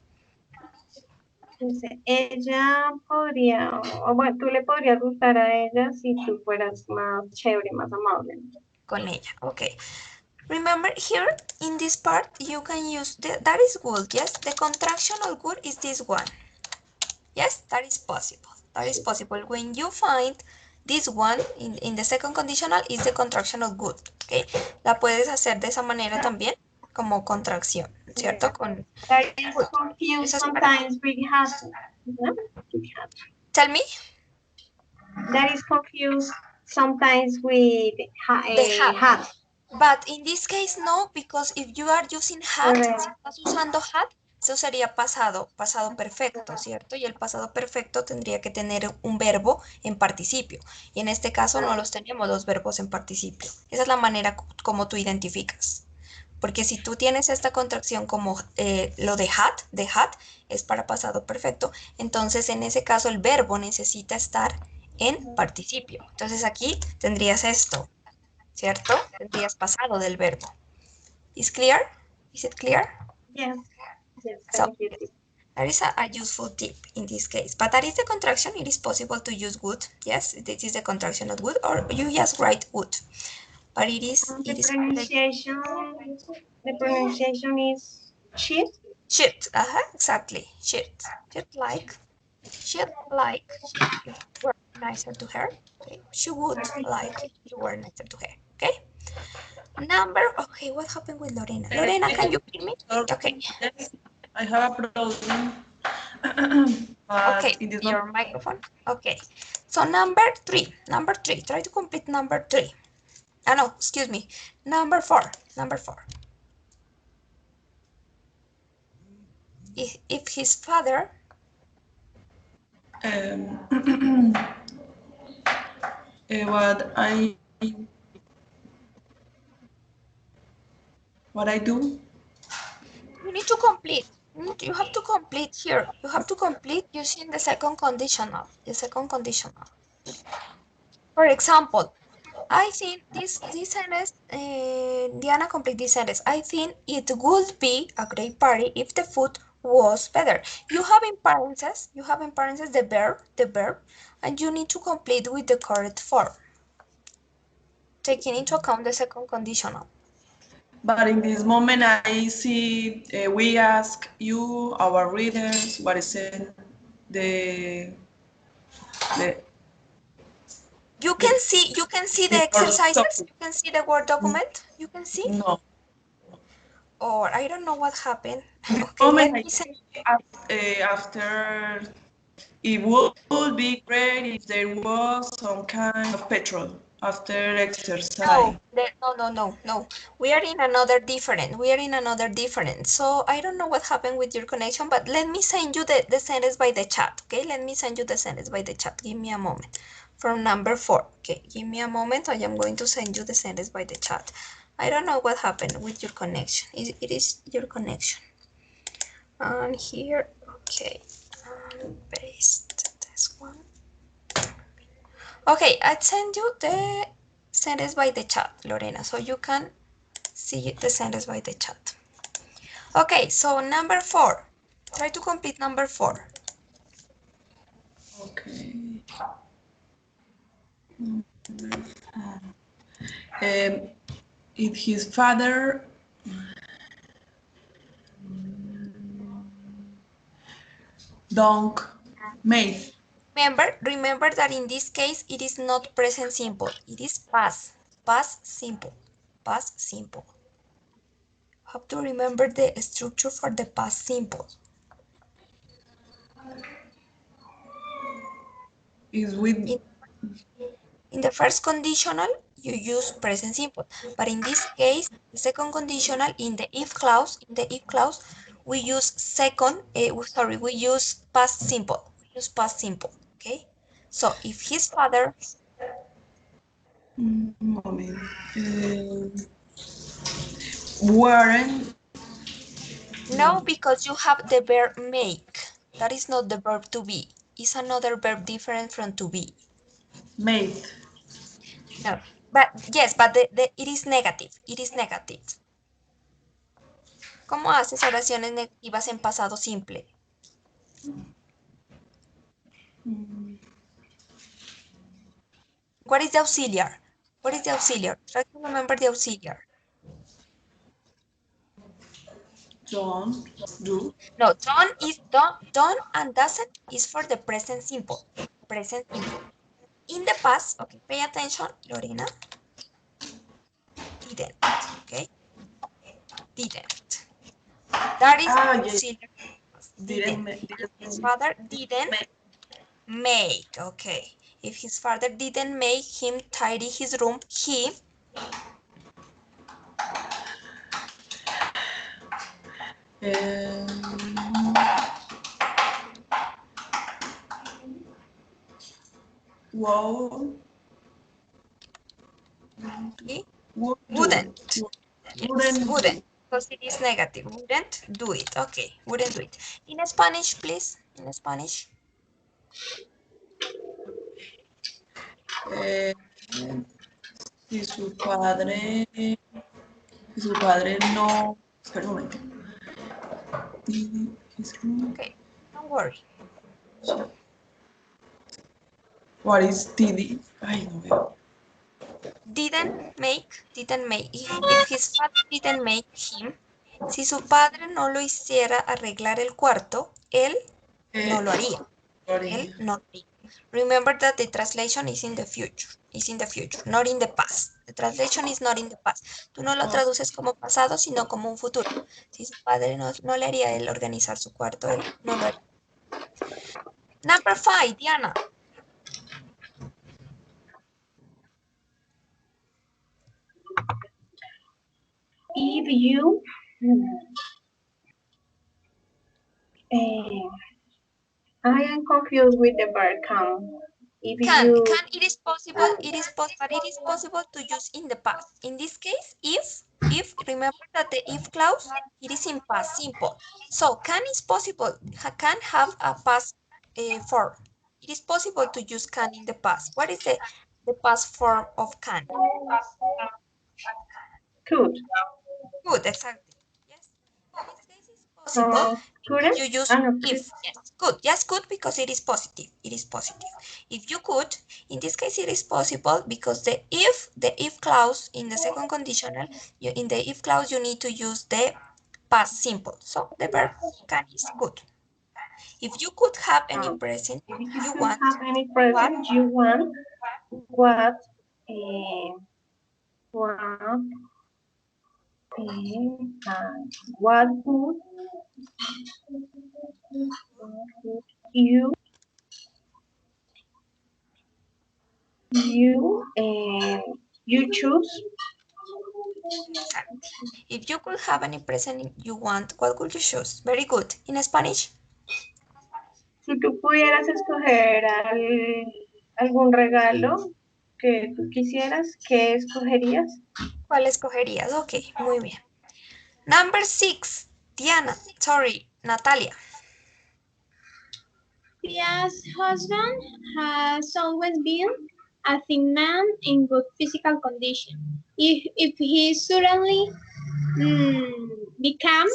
Speaker 2: Dice, ella podría, o bueno, tú le podrías gustar a ella si tú fueras más chévere, más amable.
Speaker 1: Con ella. Okay. Remember here in this part you can use that is good. Yes, the contraction of good is this one. Yes, that is possible. That is possible. When you find this one in the second conditional is the contraction of good. Okay, la puedes hacer de esa manera también como contracción. ¿cierto? Con
Speaker 2: That is
Speaker 1: would.
Speaker 2: confused
Speaker 1: Eso es para,
Speaker 2: sometimes with had. No?
Speaker 1: tell me,
Speaker 2: That is confused sometimes with
Speaker 1: the had.
Speaker 2: had.
Speaker 1: But in this case, no, because if you are using had, si
Speaker 2: Correct.
Speaker 1: estás usando had, eso sería pasado, pasado perfecto, ¿cierto? Y el pasado perfecto tendría que tener un verbo en participio. Y en este caso no los tenemos los verbos en participio. Esa es la manera como tú identificas. Porque si tú tienes esta contracción como lo de had es para pasado perfecto, entonces en ese caso el verbo necesita estar en participio. Entonces aquí tendrías esto, ¿cierto? Tendrías pasado del verbo. Is clear? Is it clear?
Speaker 2: Yes. Yes,
Speaker 1: So
Speaker 2: thank you.
Speaker 1: that is a useful tip in this case. But that is the contraction. It is possible to use would. Yes, this is the contraction of would, or you just write would. But it is
Speaker 2: The pronunciation is should.
Speaker 1: should. Exactly. Should like. Should like if you were nicer to her. Okay. She would like if you were nicer to her. Okay. Okay, what happened with Lorena? Lorena, can you hear me?
Speaker 3: Sorry,
Speaker 1: Okay.
Speaker 3: yes, I have a problem.
Speaker 1: Okay,
Speaker 3: But in this
Speaker 1: your
Speaker 3: moment,
Speaker 1: microphone. Okay. So number three. Try to complete number three. No, excuse me. Number four. If his father,
Speaker 3: um, what I do,
Speaker 1: you need to complete. You have to complete here. You have to complete using the second conditional. For example, I think this sentence, Diana, complete this sentence. I think it would be a great party if the food was better. You have in parentheses the verb, and you need to complete with the correct form, taking into account the second conditional.
Speaker 3: but in this moment I see we ask you, our readers, what is it, the
Speaker 1: You
Speaker 3: the
Speaker 1: can see the
Speaker 3: first
Speaker 1: exercises.
Speaker 3: topic.
Speaker 1: You can see the Word document. You can see,
Speaker 3: No,
Speaker 1: or I don't know what happened.
Speaker 3: in this
Speaker 1: Okay,
Speaker 3: moment
Speaker 1: let
Speaker 3: I
Speaker 1: me say.
Speaker 3: after it would be great if there was some kind of petrol after exercise.
Speaker 1: No. We are in another different. So I don't know what happened with your connection, but let me send you the sentence by the chat. Okay, let me send you the sentence by the chat. Give me a moment. From number four. Okay, give me a moment. I am going to send you the sentence by the chat. I don't know what happened with your connection. It is your connection. And here, okay, paste this one. Okay, I send you the sentence by the chat, Lorena, so you can see the sentence by the chat. Okay, so number four. Try to complete number four.
Speaker 3: Okay. If his father don't made
Speaker 1: Remember that in this case, it is not present simple. It is past simple. Past simple. Have to remember the structure for the past simple.
Speaker 3: is with
Speaker 1: In the first conditional, you use present simple, but in this case, the second conditional in the if clause, we use we use past simple. Okay? So if his father,
Speaker 3: moment. Weren't
Speaker 1: no, because you have the verb make. That is not the verb to be. It's another verb different from to be.
Speaker 3: made.
Speaker 1: No, but yes, but it is negative. It is negative. ¿Cómo haces oraciones negativas en pasado simple? What is the auxiliar? Try to remember the auxiliar.
Speaker 3: Don't do.
Speaker 1: No, done and doesn't is for the present simple. Present simple. In the past, okay, pay attention, Lorena. Didn't, okay? Didn't. That is
Speaker 3: Yeah.
Speaker 1: auxiliary. Didn't. If his father didn't make, okay. If his father didn't make him tidy his room, he
Speaker 3: Um, wow.
Speaker 1: he
Speaker 3: Would do.
Speaker 1: wouldn't. Yes,
Speaker 3: Wouldn't do.
Speaker 1: wouldn't. Because it is negative. Wouldn't do it. Okay, wouldn't do it. In Spanish, please. In Spanish.
Speaker 3: Eh, si su padre no. Espera un momento. His room.
Speaker 1: Okay, don't worry.
Speaker 3: What is TD? Ay, no veo.
Speaker 1: Didn't make. If his father didn't make him, si su padre no lo hiciera arreglar el cuarto, él no
Speaker 3: Eh,
Speaker 1: lo haría. Él
Speaker 3: sorry.
Speaker 1: no lo haría. Remember that the translation is in the future. Is in the future, not in the past. The translation is not in the past. Tú no lo traduces como pasado, sino como un futuro. Si su padre no le haría él organizar su cuarto, él no lo haría. Number 5, Diana.
Speaker 2: If you I am confused with the verb can. If
Speaker 1: Can,
Speaker 2: you
Speaker 1: it is possible, but it is possible to use in the past. In this case, if, remember that the if clause, it is in past simple. So can is possible, can have a past form. It is possible to use can in the past. What is the past form of can?
Speaker 2: could,
Speaker 1: Good, exactly. Yes. In this case, it's possible
Speaker 2: couldn't,
Speaker 1: you use
Speaker 2: and could.
Speaker 1: if. Yes, good. Yes, good because it is positive. It is positive. If you could, in this case, it is possible because the if clause in the second conditional, in the if clause, you need to use the past simple. So the verb can is good. If you could have any present
Speaker 2: If you
Speaker 1: you
Speaker 2: could
Speaker 1: want,
Speaker 2: have any
Speaker 1: what?
Speaker 2: present you want, what, uh, what, what would you choose?
Speaker 1: Exactly. If you could have any present you want, what would you choose? Very good. In Spanish?
Speaker 2: Si tú pudieras escoger algún regalo que tú quisieras, ¿qué escogerías?
Speaker 1: ¿Cuál escogerías? Ok, muy bien. Number 6, Diana, sorry, Natalia.
Speaker 4: Priya's husband has always been a thin man in good physical condition. If he suddenly become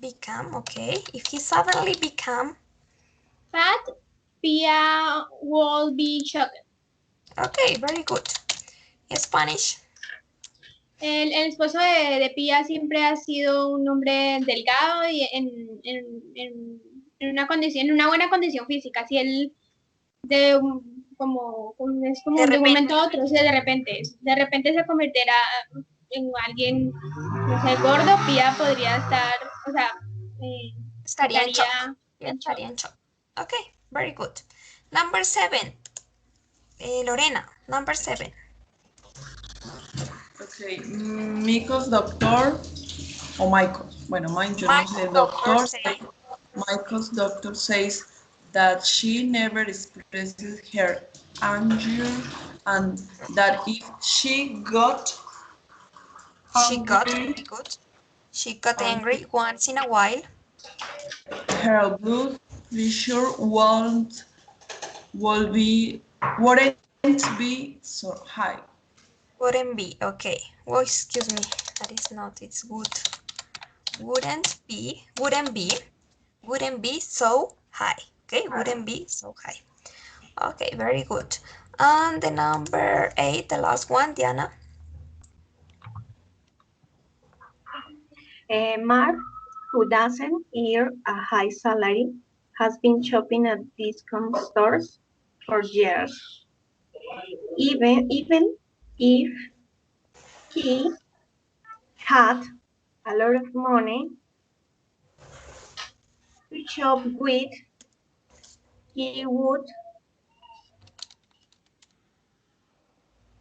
Speaker 1: Become, okay. If he suddenly become,
Speaker 4: fat, Priya will be shocked.
Speaker 1: okay, very good. Spanish.
Speaker 4: El esposo de Pia siempre ha sido un hombre delgado y en una condición, en una buena condición física. Si él es como
Speaker 1: De
Speaker 4: de un
Speaker 1: repente,
Speaker 4: momento a otro, o sea, de repente se convertirá en alguien, no sé, gordo, Pia podría estar, o sea,
Speaker 1: estaría en shock.
Speaker 4: estaría
Speaker 1: Yeah,
Speaker 4: en shock.
Speaker 1: estaría en shock. Okay, very good. Number 7, Lorena, number 7.
Speaker 3: Okay. Michael's doctor, o Michael. Bueno, mine, yo no sé,
Speaker 1: Michael doctor
Speaker 3: doctor.
Speaker 1: say,
Speaker 3: Michael's doctor says that she never expresses her anger and that if she got
Speaker 1: she got,
Speaker 3: angry,
Speaker 1: very good. She got
Speaker 3: angry
Speaker 1: angry once in a while.
Speaker 3: her blood pressure will be wouldn't be so high.
Speaker 1: Wouldn't be, okay. Oh, excuse me, that is not, it's good. Wouldn't be so high. Okay, wouldn't be so high. Okay, very good. And the number 8, the last one, Diana.
Speaker 2: Mark, who doesn't earn a high salary, has been shopping at discount stores for years. Even if he had a lot of money, to shop with. He would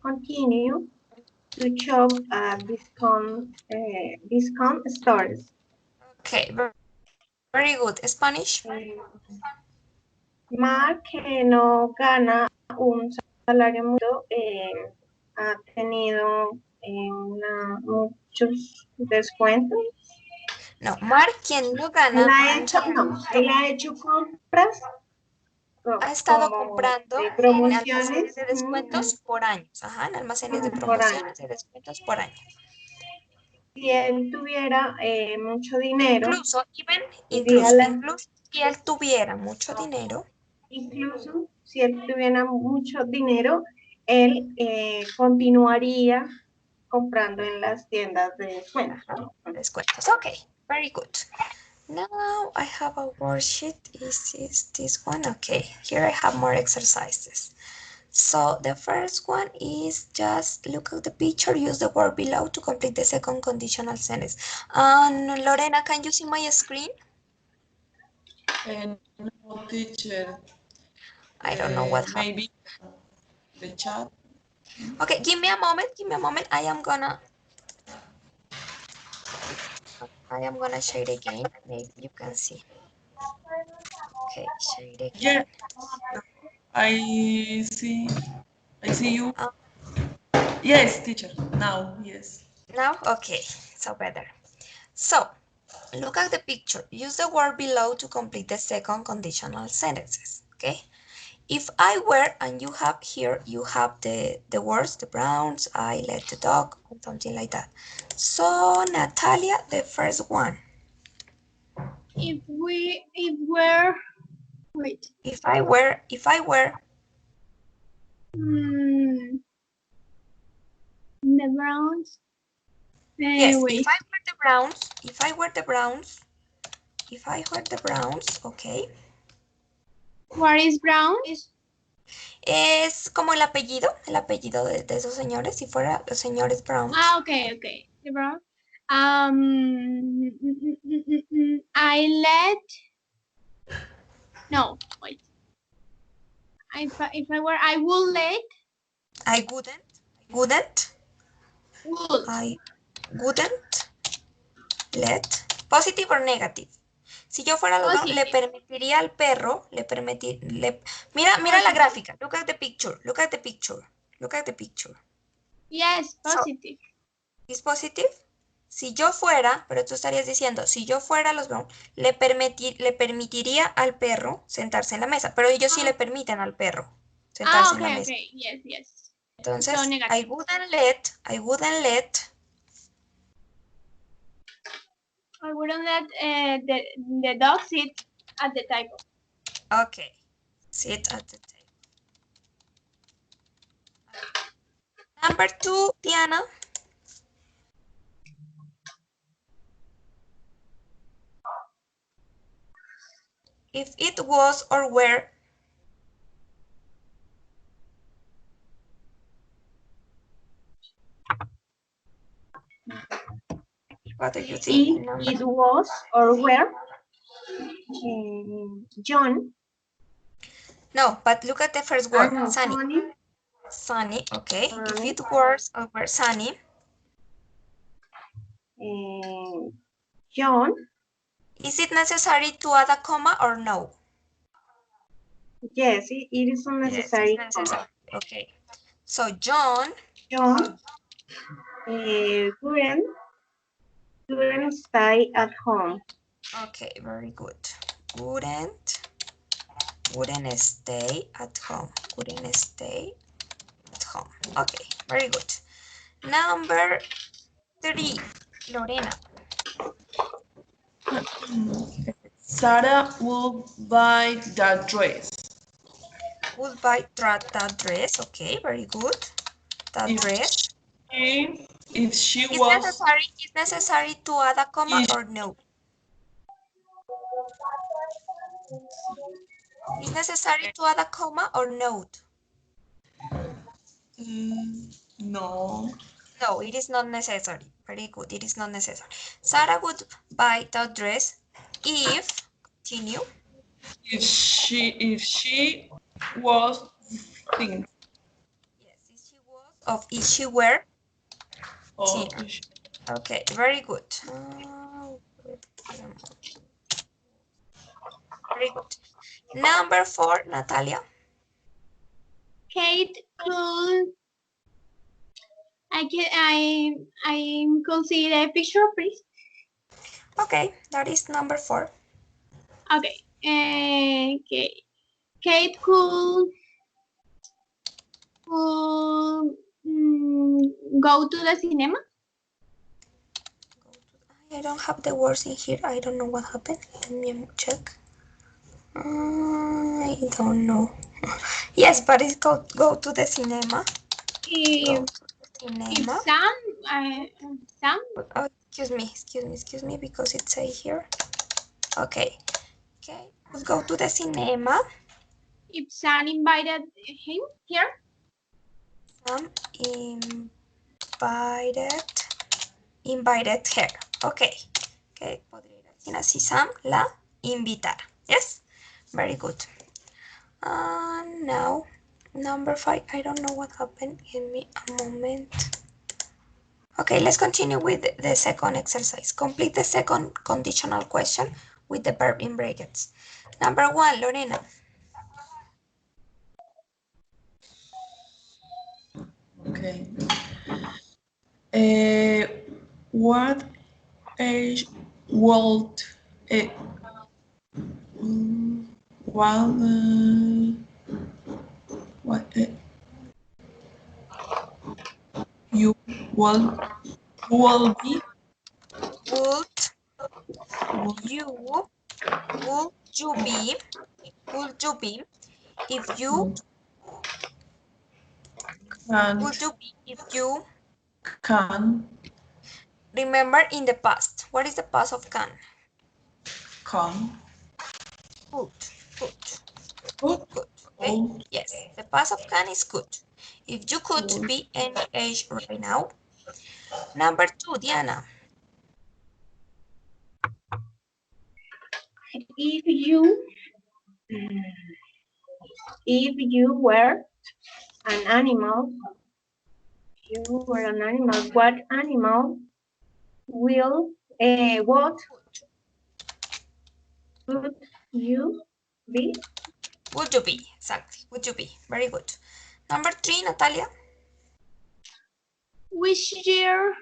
Speaker 2: continue to shop at discount stores.
Speaker 1: Okay, very good. Spanish?
Speaker 2: Eh, Mark, que no gana un salario mucho, ha tenido muchos descuentos.
Speaker 1: No, Mark, quien no
Speaker 2: Él
Speaker 1: gana
Speaker 2: ha
Speaker 1: un
Speaker 2: hecho,
Speaker 1: salario
Speaker 2: no, él ha hecho compras
Speaker 1: ha estado
Speaker 2: como
Speaker 1: comprando
Speaker 2: de
Speaker 1: en almacenes
Speaker 2: promociones
Speaker 1: de descuentos por años. Ajá, en almacenes de
Speaker 2: por año.
Speaker 1: promociones de descuentos por año.
Speaker 2: Si él tuviera mucho dinero,
Speaker 1: Incluso,
Speaker 2: iría a la,
Speaker 1: incluso si él tuviera mucho dinero,
Speaker 2: incluso si él tuviera mucho dinero, él continuaría comprando en las tiendas de descuento.
Speaker 1: ajá, descuentos. Okay, very good. Now I have a worksheet. Is this one? Okay, here I have more exercises. So the first one is just look at the picture, use the word below to complete the second conditional sentence. Lorena, can you see my screen?
Speaker 3: And no, teacher,
Speaker 1: I don't know what happened.
Speaker 3: maybe the chat.
Speaker 1: Okay, give me a moment, I am gonna share it again. Maybe you can see. Okay, share it again.
Speaker 3: Yeah, I see. I see you.
Speaker 1: Um,
Speaker 3: Yes, teacher. Now, yes.
Speaker 1: Now, okay, so better. So, look at the picture. Use the word below to complete the second conditional sentences, okay? If I were, and you have here, you have the words, the browns, I let the dog, and something like that. So, Natalia, the first one.
Speaker 4: If we're, wait.
Speaker 1: If I were,
Speaker 4: Mm, the Browns.
Speaker 1: yes,
Speaker 4: Wait.
Speaker 1: if I were the Browns, if I were the Browns, okay.
Speaker 4: What is Browns?
Speaker 1: Es como el apellido de esos señores, si fuera los señores Browns.
Speaker 4: Ah, okay, okay. The Browns. I let. No, wait. If I were, I would let.
Speaker 1: I wouldn't
Speaker 4: Would.
Speaker 1: I wouldn't let, positive or negative. Si yo fuera los Browns, le
Speaker 4: Positive.
Speaker 1: permitiría al perro, mira la gráfica, look at the picture,
Speaker 4: Yes,
Speaker 1: So,
Speaker 4: positive.
Speaker 1: is positive? Si yo fuera, pero tú estarías diciendo, si yo fuera los Browns, le permitiría al perro sentarse en la mesa, pero ellos sí le permiten al perro sentarse en la
Speaker 4: Okay,
Speaker 1: mesa.
Speaker 4: okay. Yes, yes. So
Speaker 1: Entonces,
Speaker 4: negative.
Speaker 1: I wouldn't let.
Speaker 4: I wouldn't let the dog sit at the table.
Speaker 1: Okay, sit at the table. Number 2, Diana. If it was or were. What do you think?
Speaker 2: If it was or were John.
Speaker 1: No, but look at the first word,
Speaker 2: No,
Speaker 1: sunny.
Speaker 2: Sonny.
Speaker 1: Sunny, okay. If
Speaker 2: Sunny.
Speaker 1: it was or were sunny.
Speaker 2: John.
Speaker 1: Is it necessary to add a comma or no?
Speaker 2: Yes, it is unnecessary.
Speaker 1: Yes, it's necessary. Okay. So John.
Speaker 2: John wouldn't stay at home.
Speaker 1: Okay, very good. Wouldn't stay at home. Wouldn't stay at home. Okay, very good. Number 3, Lorena.
Speaker 3: Sarah will buy that dress.
Speaker 1: Would buy that dress. Okay, very good. That dress.
Speaker 3: If she
Speaker 1: Is
Speaker 3: was,
Speaker 1: necessary to add a comma
Speaker 3: if,
Speaker 1: or no? Is necessary to add a comma or not?
Speaker 3: no.
Speaker 1: No, it is not necessary. Very good. It is not necessary. Sarah would buy that dress if Continue.
Speaker 3: If she was thin.
Speaker 1: Yes, if she was of if she were
Speaker 3: Or
Speaker 1: thinner. Okay, very good. Very good. Number 4, Natalia.
Speaker 4: Kate could I could see the picture, please.
Speaker 1: Okay, that is number 4.
Speaker 4: Okay. Okay. Kate could go to the cinema.
Speaker 1: I don't have the words in here. I don't know what happened. Let me check. I don't know. Yes, but it's called go to the cinema. Go
Speaker 4: If
Speaker 1: to the cinema.
Speaker 4: Sam.
Speaker 1: Oh, excuse me, because it say here. Okay. Okay. We'll go to the cinema.
Speaker 4: If Sam invited him here.
Speaker 1: Sam invited her. Okay. Okay. Podría ir así, así Sam la invitara. Yes. Very good. Now, number 5. I don't know what happened. Give me a moment. Okay, let's continue with the second exercise. Complete the second conditional question with the verb in brackets. Number 1, Lorena.
Speaker 3: Okay. What age would what what you will be
Speaker 1: Would
Speaker 3: would
Speaker 1: you would you be if you would
Speaker 3: can't
Speaker 1: you be if you
Speaker 3: can
Speaker 1: remember in the past? What is the past of can?
Speaker 3: come
Speaker 1: Could. Could.
Speaker 3: would
Speaker 1: Could. Okay. Yes. The past of can is could. If you could
Speaker 3: would
Speaker 1: be any age right now. Number 2, Diana.
Speaker 2: If you were an animal, what animal will what would you be?
Speaker 1: Would you be? Exactly. Would you be? Very good. Number 3, Natalia.
Speaker 4: Which year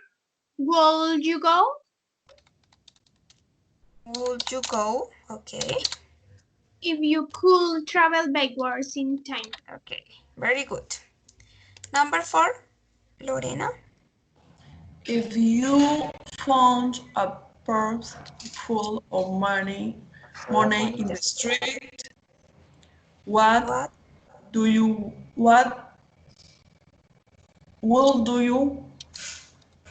Speaker 4: will you go?
Speaker 1: Would you go? Okay.
Speaker 4: If you could travel backwards in time.
Speaker 1: Okay. Very good. Number 4, Lorena.
Speaker 3: if you found a purse full of money
Speaker 1: Money
Speaker 3: in the
Speaker 1: the
Speaker 3: street, what
Speaker 1: what?
Speaker 3: what will do you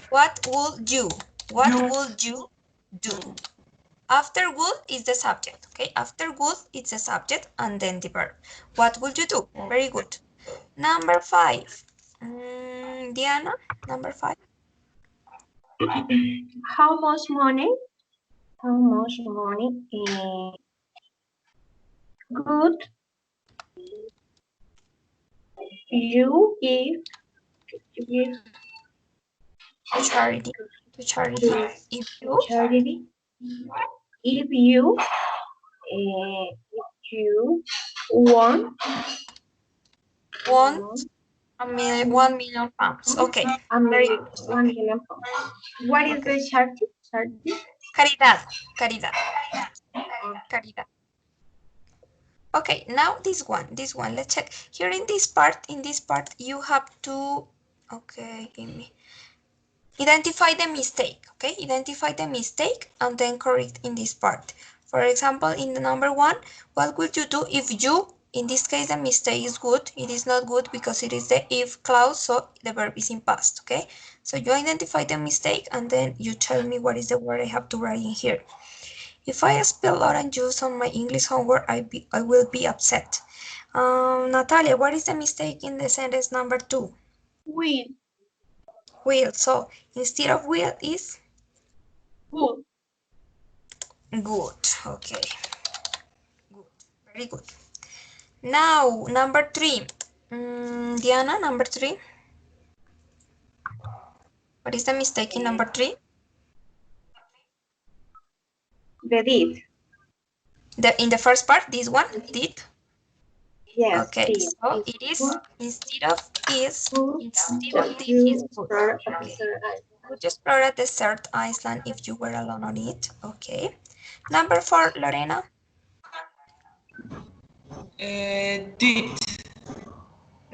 Speaker 1: What would you? What
Speaker 3: you
Speaker 1: would you do? After would is the subject. Okay. After would it's the subject and then the verb. What would you do? Very good. Number 5. Diana. Number 5.
Speaker 2: How much money? How much money could you give
Speaker 1: To charity. To charity. If you
Speaker 2: charity if you want
Speaker 1: want a million, 1 million pounds. Okay. Very good.
Speaker 2: 1 million pounds. What is
Speaker 1: Okay.
Speaker 2: the charity? Charity?
Speaker 1: Caridad. Caridad. Caridad. Okay, now this one, let's check. Here in this part, you have to, okay, give me, identify the mistake, okay? Identify the mistake and then correct in this part. For example, in the number 1, what would you do if you, in this case, the mistake is good. It is not good because it is the if clause, so the verb is in past, okay? So you identify the mistake and then you tell me what is the word I have to write in here. If I spill orange juice on my English homework, I will be upset. Natalia, what is the mistake in the sentence number 2?
Speaker 4: With.
Speaker 1: Will. So instead of will is
Speaker 4: Good.
Speaker 1: good. Okay. Very good. Now, number 3. Diana, number 3. What is the mistake in number 3?
Speaker 2: The did.
Speaker 1: In the first part, this one, did.
Speaker 2: Yes,
Speaker 1: Okay,
Speaker 2: did.
Speaker 1: so it is instead of is,
Speaker 2: Good
Speaker 1: instead of
Speaker 2: that
Speaker 1: did
Speaker 2: you
Speaker 1: is good.
Speaker 2: start a
Speaker 1: Okay.
Speaker 2: desert island.
Speaker 1: Would you explore a desert island if you were alone on it? Okay. Number 4, Lorena.
Speaker 3: Did.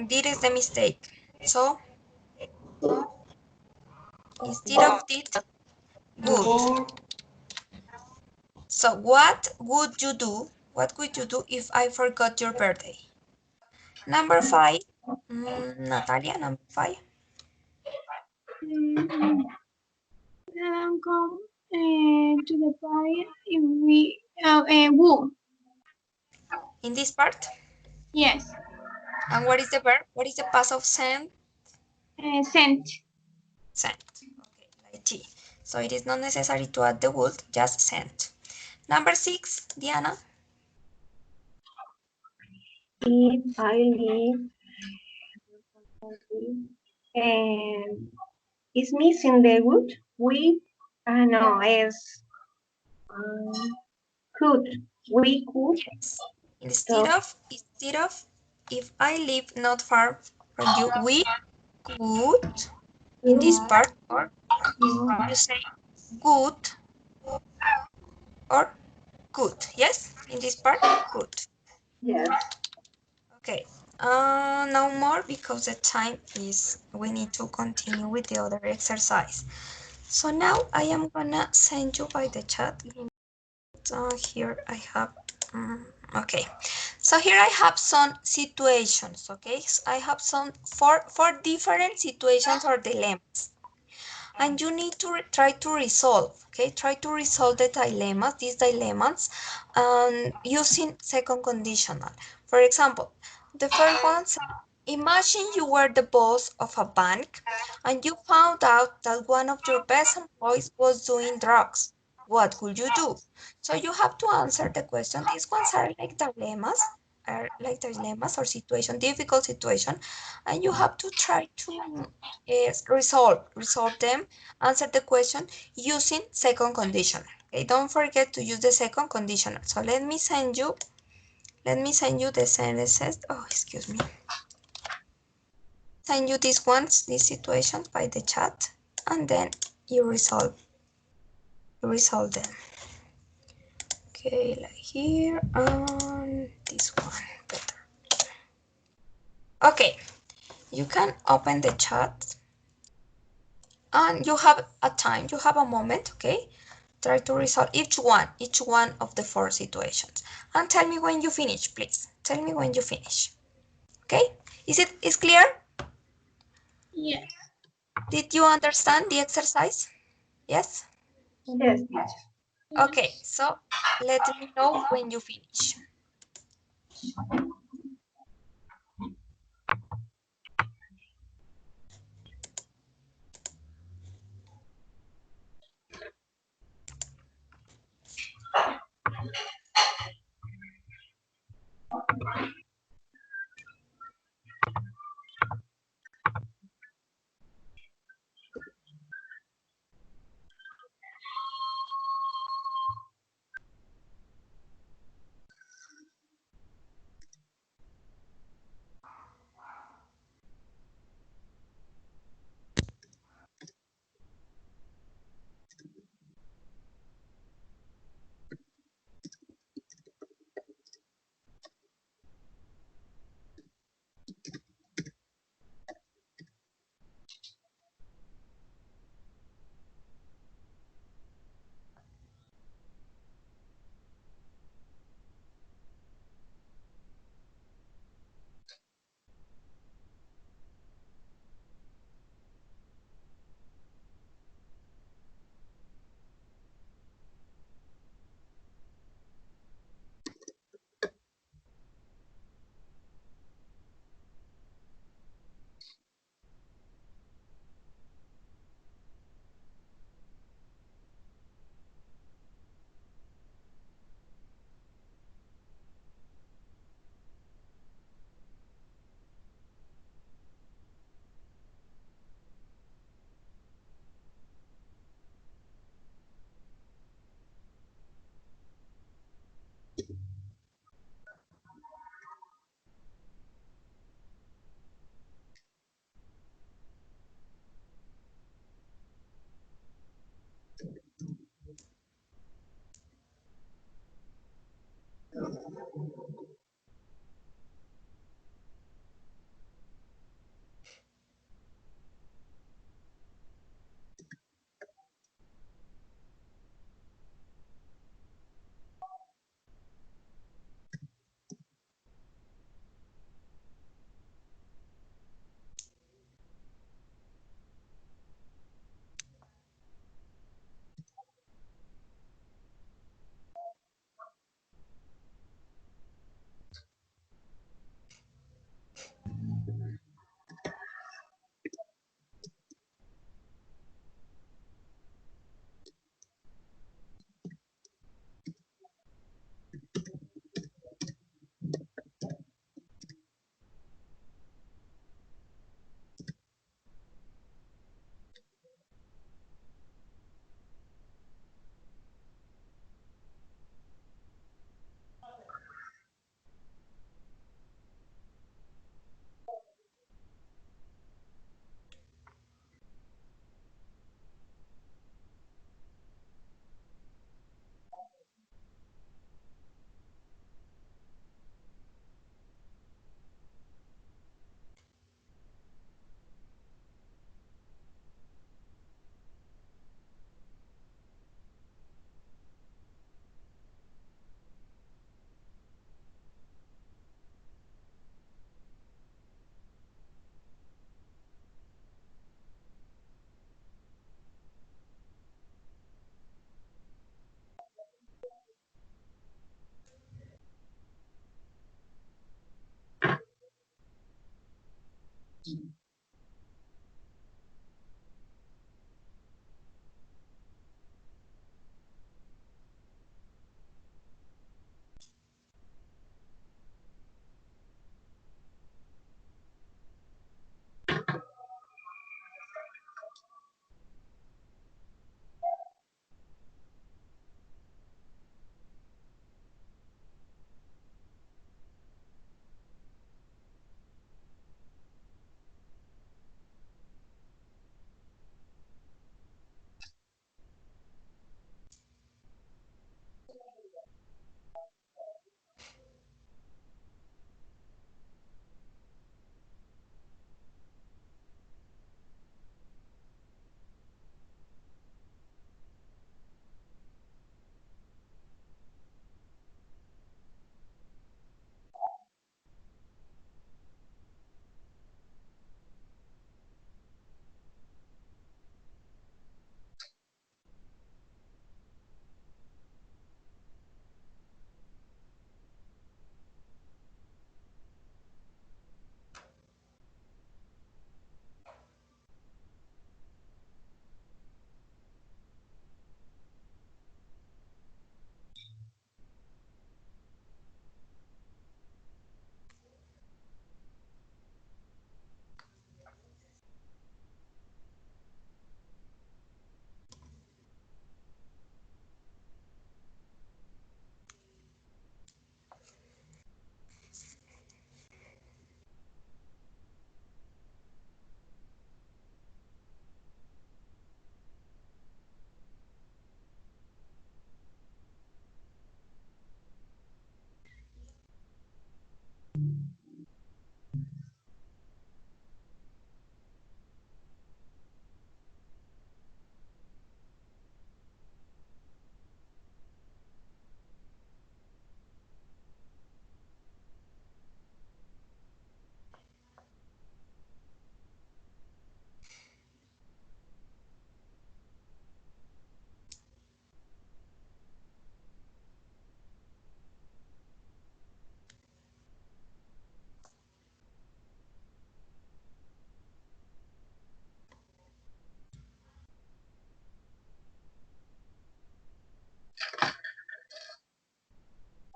Speaker 1: Did is the mistake. So instead of did, would.
Speaker 3: Would.
Speaker 1: So what would you do? What would you do if I forgot your birthday? Number 5, Natalia, number 5.
Speaker 4: Come to the party if we woo.
Speaker 1: In this part.
Speaker 4: Yes.
Speaker 1: And what is the verb? What is the past of send?
Speaker 4: Sent.
Speaker 1: Sent. Okay, like T. So it is not necessary to add the would, just sent. Number 6, Diana.
Speaker 2: If I leave and is missing the wood, we no is could we could
Speaker 1: Yes. Instead
Speaker 2: talk
Speaker 1: of if I live not far from you, we could in this part, or you say good or could. Yes, in this part, could.
Speaker 2: yes.
Speaker 1: Okay. No more because the time is, we need to continue with the other exercise. So now I am gonna send you by the chat. Here I have, okay. So here I have some situations, okay? So I have some four different situations or dilemmas. And you need to try to resolve, okay? Try to resolve these dilemmas, using second conditional. For example, the first one says, imagine you were the boss of a bank and you found out that one of your best employees was doing drugs. What would you do? So you have to answer the question. These ones are like dilemmas or situation, difficult situation, and you have to try to resolve them, answer the question using second conditional. Okay, don't forget to use the second conditional. So let me send you the sentences. Oh, excuse me. Send you these situations by the chat, and then you resolve them. Okay, like here and this one better. Okay, you can open the chat and you have a moment, okay? Try to resolve each one of the 4 situations. And tell me when you finish, please. Tell me when you finish. Okay? Is clear?
Speaker 4: Yes.
Speaker 1: Did you understand the exercise? Yes?
Speaker 2: Yes, teacher.
Speaker 1: Okay, so let me know when you finish.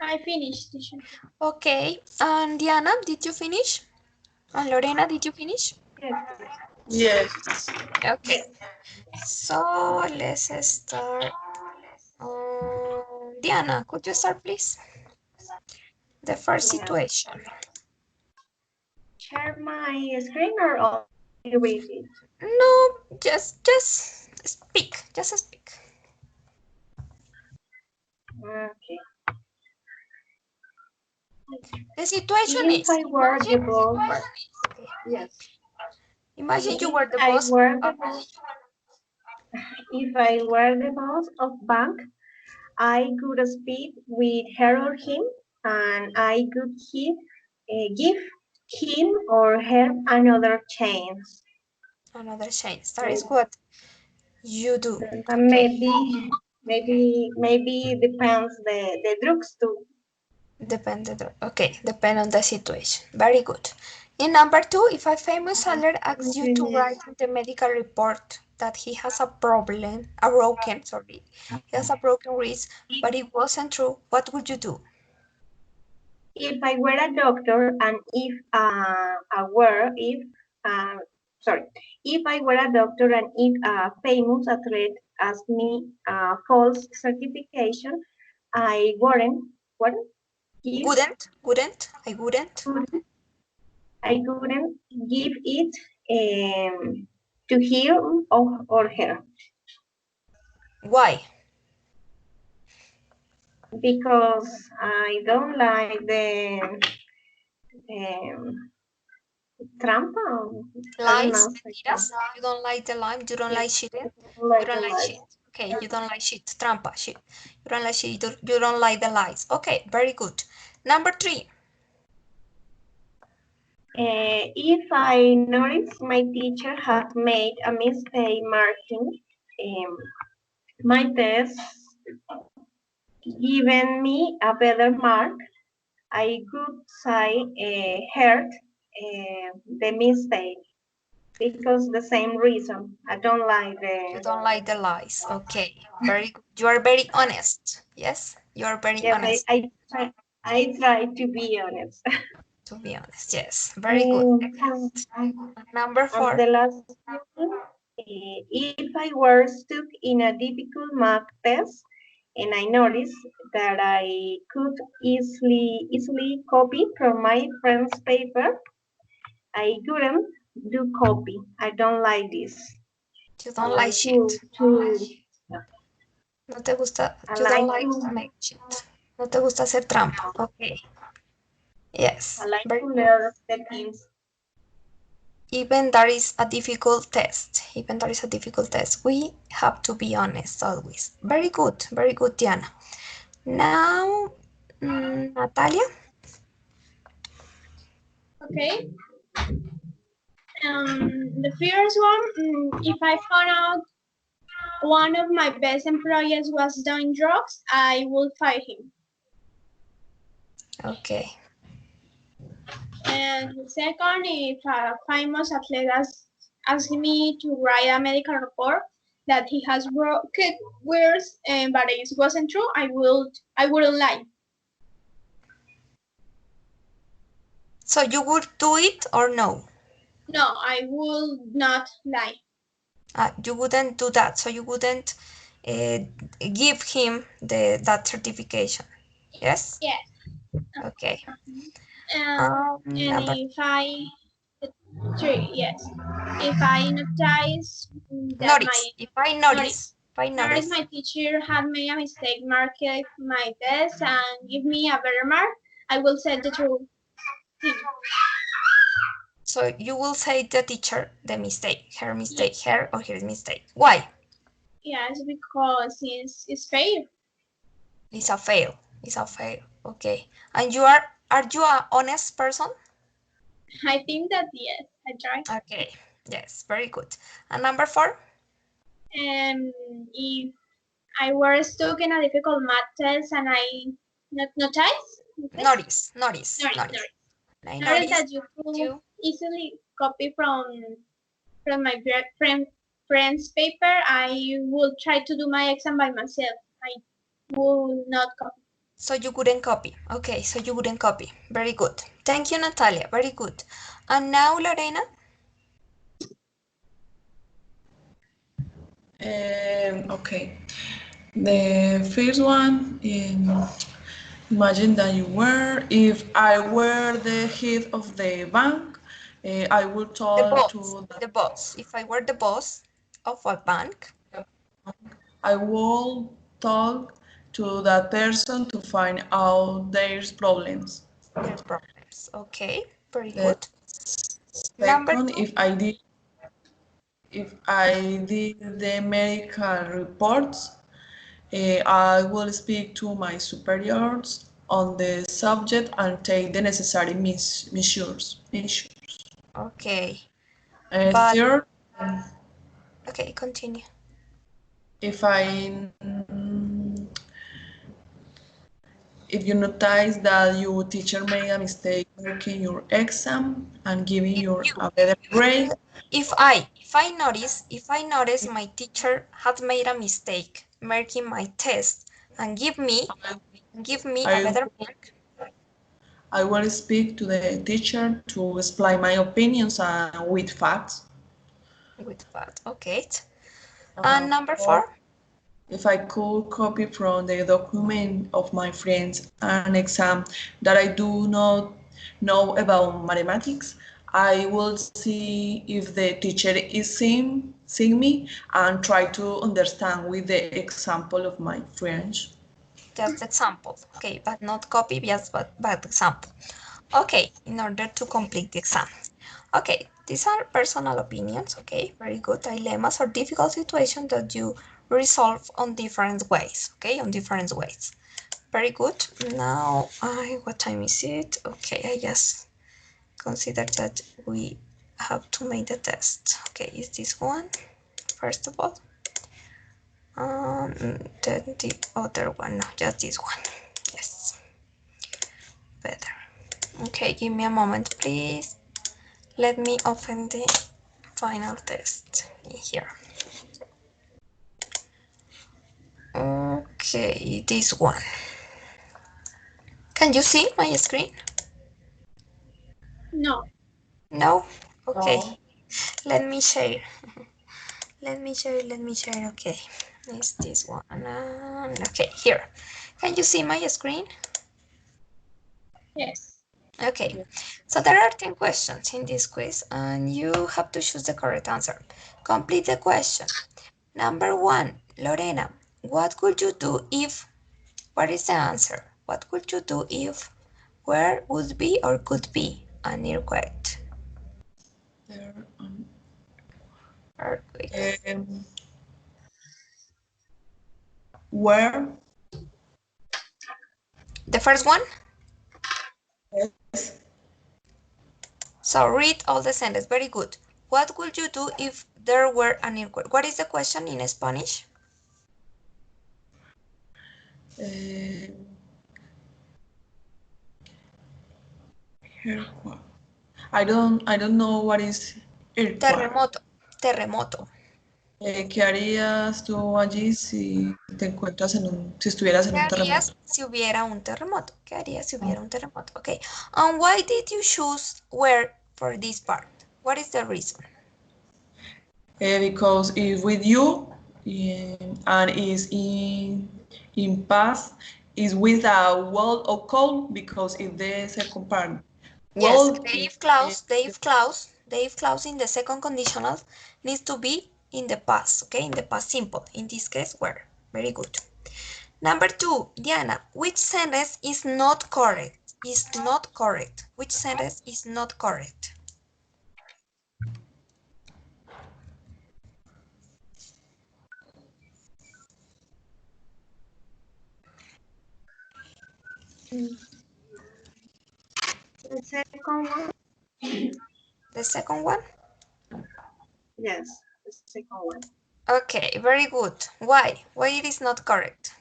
Speaker 4: I finished, teacher.
Speaker 1: Okay. And Diana, did you finish? And Lorena, did you finish?
Speaker 2: Yes.
Speaker 3: Yes.
Speaker 1: Okay. So let's start. Diana, could you start, please? The first
Speaker 2: Yes.
Speaker 1: situation.
Speaker 2: Share my screen or only read it?
Speaker 1: No, just speak. Just speak.
Speaker 2: Okay.
Speaker 1: The situation
Speaker 2: If
Speaker 1: is
Speaker 2: I were the boss,
Speaker 1: okay,
Speaker 2: yes.
Speaker 1: imagine you
Speaker 2: If
Speaker 1: were the
Speaker 2: I
Speaker 1: boss
Speaker 2: were
Speaker 1: of
Speaker 2: the boss, if I were the boss of bank, I could speak with her or him, and I could give him or her another chance.
Speaker 1: another change. That is
Speaker 2: So
Speaker 1: what you do. Okay.
Speaker 2: maybe depends the drugs too.
Speaker 1: Depend on the situation. Very good. In number two, if a famous seller asks you to
Speaker 2: Mm,
Speaker 1: write in the medical report that he has a problem, a broken, sorry, he has a broken wrist, but it wasn't true, what would you do?
Speaker 2: If I were a doctor and uh, sorry, if I were a doctor and if a famous athlete asked me a false certification, I wouldn't give,
Speaker 1: I wouldn't.
Speaker 2: I couldn't give it to him or her
Speaker 1: Why?
Speaker 2: because I don't like the um, trampa. I don't
Speaker 1: Lies,
Speaker 2: know.
Speaker 1: mentiras. You don't like the lie. You don't
Speaker 2: Yes,
Speaker 1: like cheating. You
Speaker 2: like
Speaker 1: don't
Speaker 2: the
Speaker 1: like
Speaker 2: life.
Speaker 1: shit. Okay, you don't like shit. Trampa, shit. You don't like shit. You don't like the lies. Okay, very good. Number three.
Speaker 2: If I notice my teacher had made a mistake marking my test, given me a better mark, I could say hurt the mistake because the same reason. I don't like
Speaker 1: You
Speaker 2: the
Speaker 1: don't like the lies. Okay, very good. You are very honest. Yes, you are very
Speaker 2: yes.
Speaker 1: honest.
Speaker 2: I try to be honest.
Speaker 1: To be honest, yes, very good. Excellent. Number
Speaker 2: And
Speaker 1: four.
Speaker 2: the last one, if I were stuck in a difficult math test and I noticed that I could easily copy from my friend's paper, I couldn't do copy. I don't like this.
Speaker 1: You
Speaker 2: I
Speaker 1: don't like
Speaker 2: like
Speaker 1: shit.
Speaker 2: to
Speaker 1: No te gusta.
Speaker 2: I
Speaker 1: You don't
Speaker 2: like
Speaker 1: like
Speaker 2: to
Speaker 1: to make shit. No te gusta hacer trampa. Okay.
Speaker 2: I
Speaker 1: Yes,
Speaker 2: like
Speaker 1: very
Speaker 2: to
Speaker 1: good.
Speaker 2: learn the things.
Speaker 1: Even that is a difficult test. Even that is a difficult test. We have to be honest always. Very good, Diana. Now, Natalia.
Speaker 4: Okay. The first one, if I found out one of my best employees was doing drugs, I will fire him.
Speaker 1: Okay.
Speaker 4: And the second, if a famous athlete asks me to write a medical report that he has broken words, but it wasn't true, I wouldn't lie.
Speaker 1: So you would do it or no?
Speaker 4: No, I will not lie.
Speaker 1: You wouldn't do that. So you wouldn't give him that certification. Yes.
Speaker 4: Yes.
Speaker 1: Okay.
Speaker 4: And
Speaker 1: Number
Speaker 4: if I three, yes. If I notice that my
Speaker 1: notice. If I
Speaker 4: notice
Speaker 1: notice. If I
Speaker 4: notice
Speaker 1: notice.
Speaker 4: my teacher had made a mistake, mark my test and give me a better mark, I will say the truth.
Speaker 1: So you will say the teacher the mistake, her or his mistake. Why?
Speaker 4: Yes, because it's fair.
Speaker 1: It's a fail. It's a fail. Okay. And are you a honest person?
Speaker 4: I think that yes, I try.
Speaker 1: Okay. Yes, very good. And number four?
Speaker 4: And if I were stuck in a difficult math test and I not notice,
Speaker 1: Notice.
Speaker 4: notice
Speaker 1: I
Speaker 4: notice
Speaker 1: notice
Speaker 4: that you could
Speaker 1: you.
Speaker 4: easily copy from my friend's paper, I will try to do my exam by myself. I will not copy.
Speaker 1: So you wouldn't copy. Okay, so you wouldn't copy. Very good. Thank you, Natalia. Very good. And now, Lorena.
Speaker 3: Okay. The first one, imagine that if I were the head of the bank, I would
Speaker 1: The
Speaker 3: talk
Speaker 1: boss.
Speaker 3: to
Speaker 1: The boss. If I were the boss of a bank,
Speaker 3: I will talk to that person to find out their problems.
Speaker 1: there's problems. Okay, very
Speaker 3: The
Speaker 1: good. Number
Speaker 3: second,
Speaker 1: two.
Speaker 3: if I did the medical reports, I will speak to my superiors on the subject and take the necessary measures.
Speaker 1: Okay, but
Speaker 3: Third,
Speaker 1: okay, continue.
Speaker 3: if I if you notice that your teacher made a mistake marking your exam and giving
Speaker 1: If
Speaker 3: you
Speaker 1: you,
Speaker 3: a better grade,
Speaker 1: if I notice my teacher had made a mistake marking my test and give me a
Speaker 3: I
Speaker 1: better mark
Speaker 3: I will speak to the teacher to explain my opinions and with facts.
Speaker 1: with that. Okay. And
Speaker 3: Uh,
Speaker 1: number
Speaker 3: or
Speaker 1: four.
Speaker 3: if I could copy from the document of my friends an exam that I do not know about mathematics, I will see if the teacher is seeing me and try to understand with the example of my French.
Speaker 1: Just example, okay, but not copy, just but example. Okay, in order to complete the exam. Okay, these are personal opinions, okay, very good. Dilemmas or difficult situations that you resolve on different ways, okay, on different ways. Very good. Now, what time is it? Okay, I just consider that we have to make the test. Okay, is this one, first of all? Then the other one, no, just this one. Yes, better. Okay, give me a moment, please. Let me open the final test in here. Okay, this one. Can you see my screen?
Speaker 4: No.
Speaker 1: No? Okay,
Speaker 3: Oh,
Speaker 1: let me share. Let me share. Okay, it's this one. Okay, here. Can you see my screen?
Speaker 4: Yes.
Speaker 1: Okay, so there are 10 questions in this quiz, and you have to choose the correct answer. Complete the question. Number one, Lorena, what would you do if, what is the answer? What would you do if, where would be or could be an earthquake?
Speaker 3: there.
Speaker 1: Earthquake.
Speaker 3: Um, where?
Speaker 1: The first one?
Speaker 3: Yes.
Speaker 1: So read all the sentences. Very good. What would you do if there were an earthquake? What is the question in Spanish?
Speaker 3: Uh, here, I don't know what is earthquake.
Speaker 1: Terremoto. Terremoto.
Speaker 3: ¿Qué harías tú allí si te encuentras si estuvieras en
Speaker 1: ¿Qué
Speaker 3: un terremoto?
Speaker 1: harías si hubiera un terremoto? ¿Qué harías si hubiera un terremoto? Okay. And why did you choose where for this part? What is the reason?
Speaker 3: Because it's with you and is in past is with a wall or cold because it's the second part.
Speaker 1: Yes,
Speaker 3: Wall
Speaker 1: the
Speaker 3: is
Speaker 1: if clause, the if clause in the second conditional needs to be in the past, okay? In the past simple. In this case, where. Very good. Number two, Diana, which sentence is not correct? Is not correct. Which sentence is not correct?
Speaker 2: Mm, The second one,
Speaker 1: The second one?
Speaker 2: yes, the second one.
Speaker 1: Okay, very good. Why? Why it is not correct?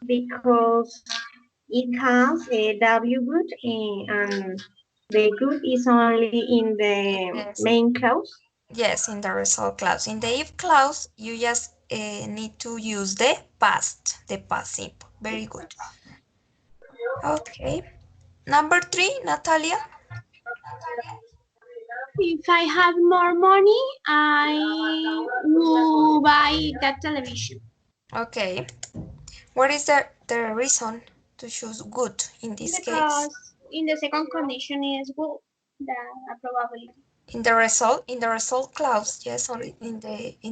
Speaker 2: Because it has a W good and the good is only in the
Speaker 1: Yes.
Speaker 2: main clause.
Speaker 1: Yes, in the result clause. In the if clause, you just need to use the past simple. very good. Okay. Number 3, Natalia.
Speaker 4: If I had more money, I will buy that television.
Speaker 1: Okay. What is the reason to choose good in this case?
Speaker 4: Because in the second condition is good, the probability.
Speaker 1: In the result clause, yes, only in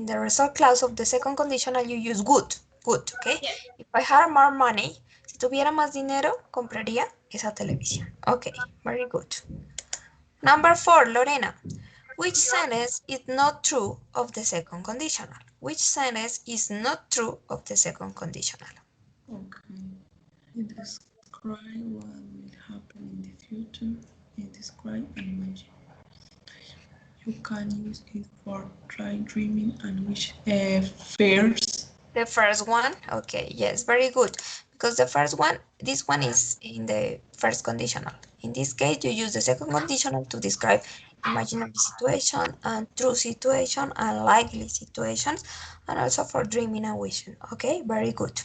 Speaker 1: the result clause of the second conditional you use good, okay?
Speaker 4: Yes.
Speaker 1: If I had more money, si tuviera más dinero, compraría esa televisión. Okay, very good. Number 4, Lorena. Which sentence is not true of the second conditional? Which sentence is not true of the second conditional?
Speaker 3: Okay. It describes what will happen in the future. It describes an image. You can use it for try dreaming and wish fears.
Speaker 1: The first one, okay, yes, very good. Because the first one, this one is in the first conditional. In this case, you use the second conditional to describe imaginary situation and true situation and likely situations, and also for dreaming and wishing. Okay, very good.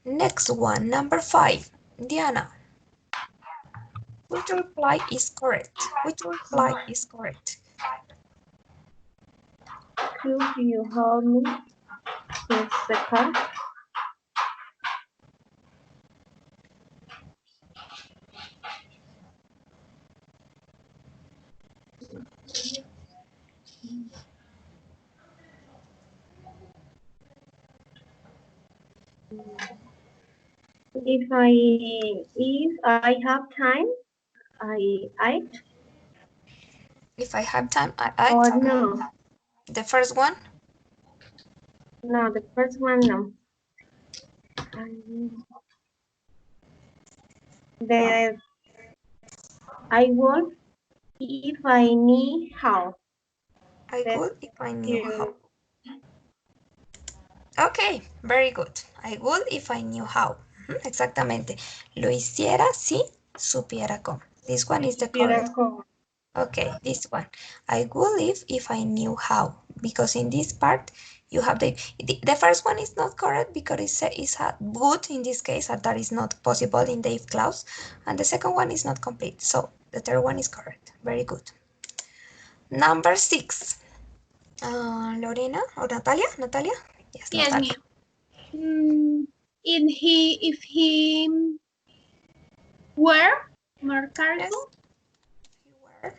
Speaker 1: Next one, number 5, Diana. Which reply is correct? Which reply is correct?
Speaker 2: Could you help me fix the car? If I have time, I
Speaker 1: If I have time,
Speaker 2: or no.
Speaker 1: the first one.
Speaker 2: No, the first one no. The I will if I need how.
Speaker 1: I
Speaker 2: That
Speaker 1: would if I knew how.
Speaker 2: you
Speaker 1: Ok, very good. I would if I knew how. Exactamente. Lo hiciera si supiera cómo. This one is the correct. Okay, this one. I would live if I knew how. Because in this part, you have the first one is not correct because it's a would in this case, and that is not possible in the if clause. And the second one is not complete. So the third one is correct. Very good. Number 6. Lorena or Natalia? Natalia? Yes,
Speaker 4: Yes,
Speaker 1: Natalia.
Speaker 4: ma'am. If he were more careful,
Speaker 1: Yes. If you were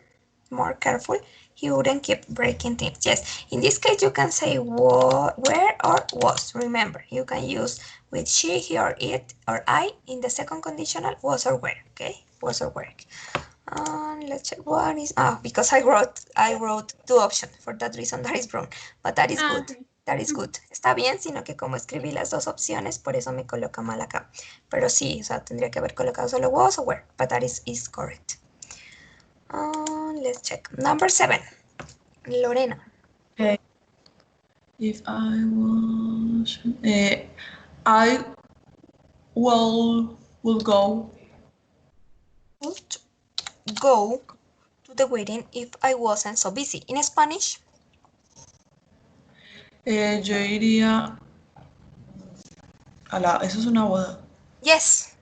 Speaker 1: more careful, he wouldn't keep breaking things. Yes, in this case, you can say where or was. Remember, you can use with she, he, or it, or I. In the second conditional, was or were. Okay, was or were. Let's check what is because I wrote 2 options. For that reason, that is wrong. But that is good.
Speaker 4: okay.
Speaker 1: That is good. Está bien, sino que como escribí las 2 opciones, por eso me coloca mal acá. Pero sí, o sea, tendría que haber colocado solo was or were. But that is correct. Let's check. Number 7. Lorena.
Speaker 3: If I was, I will go.
Speaker 1: Would go to the wedding if I wasn't so busy. In Spanish?
Speaker 3: Yo iría a la. Eso es una boda.
Speaker 1: Yes.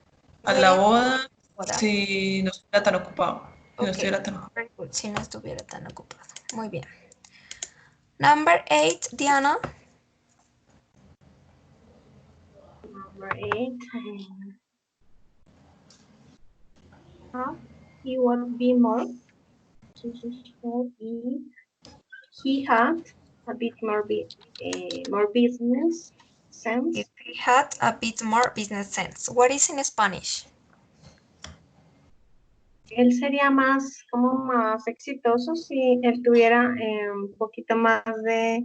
Speaker 3: A la
Speaker 1: Wedding.
Speaker 3: boda
Speaker 1: Boda.
Speaker 3: si no estuviera tan ocupado. Si no
Speaker 1: Ok.
Speaker 3: estuviera tan ocupado.
Speaker 1: Very good. Si no estuviera tan ocupado. Muy bien. Number 8, Diana.
Speaker 2: number 8. He would be more successful if he had a bit more business sense.
Speaker 1: If he had a bit more business sense. What is in Spanish?
Speaker 2: Él sería más, como más exitoso si él tuviera un poquito más de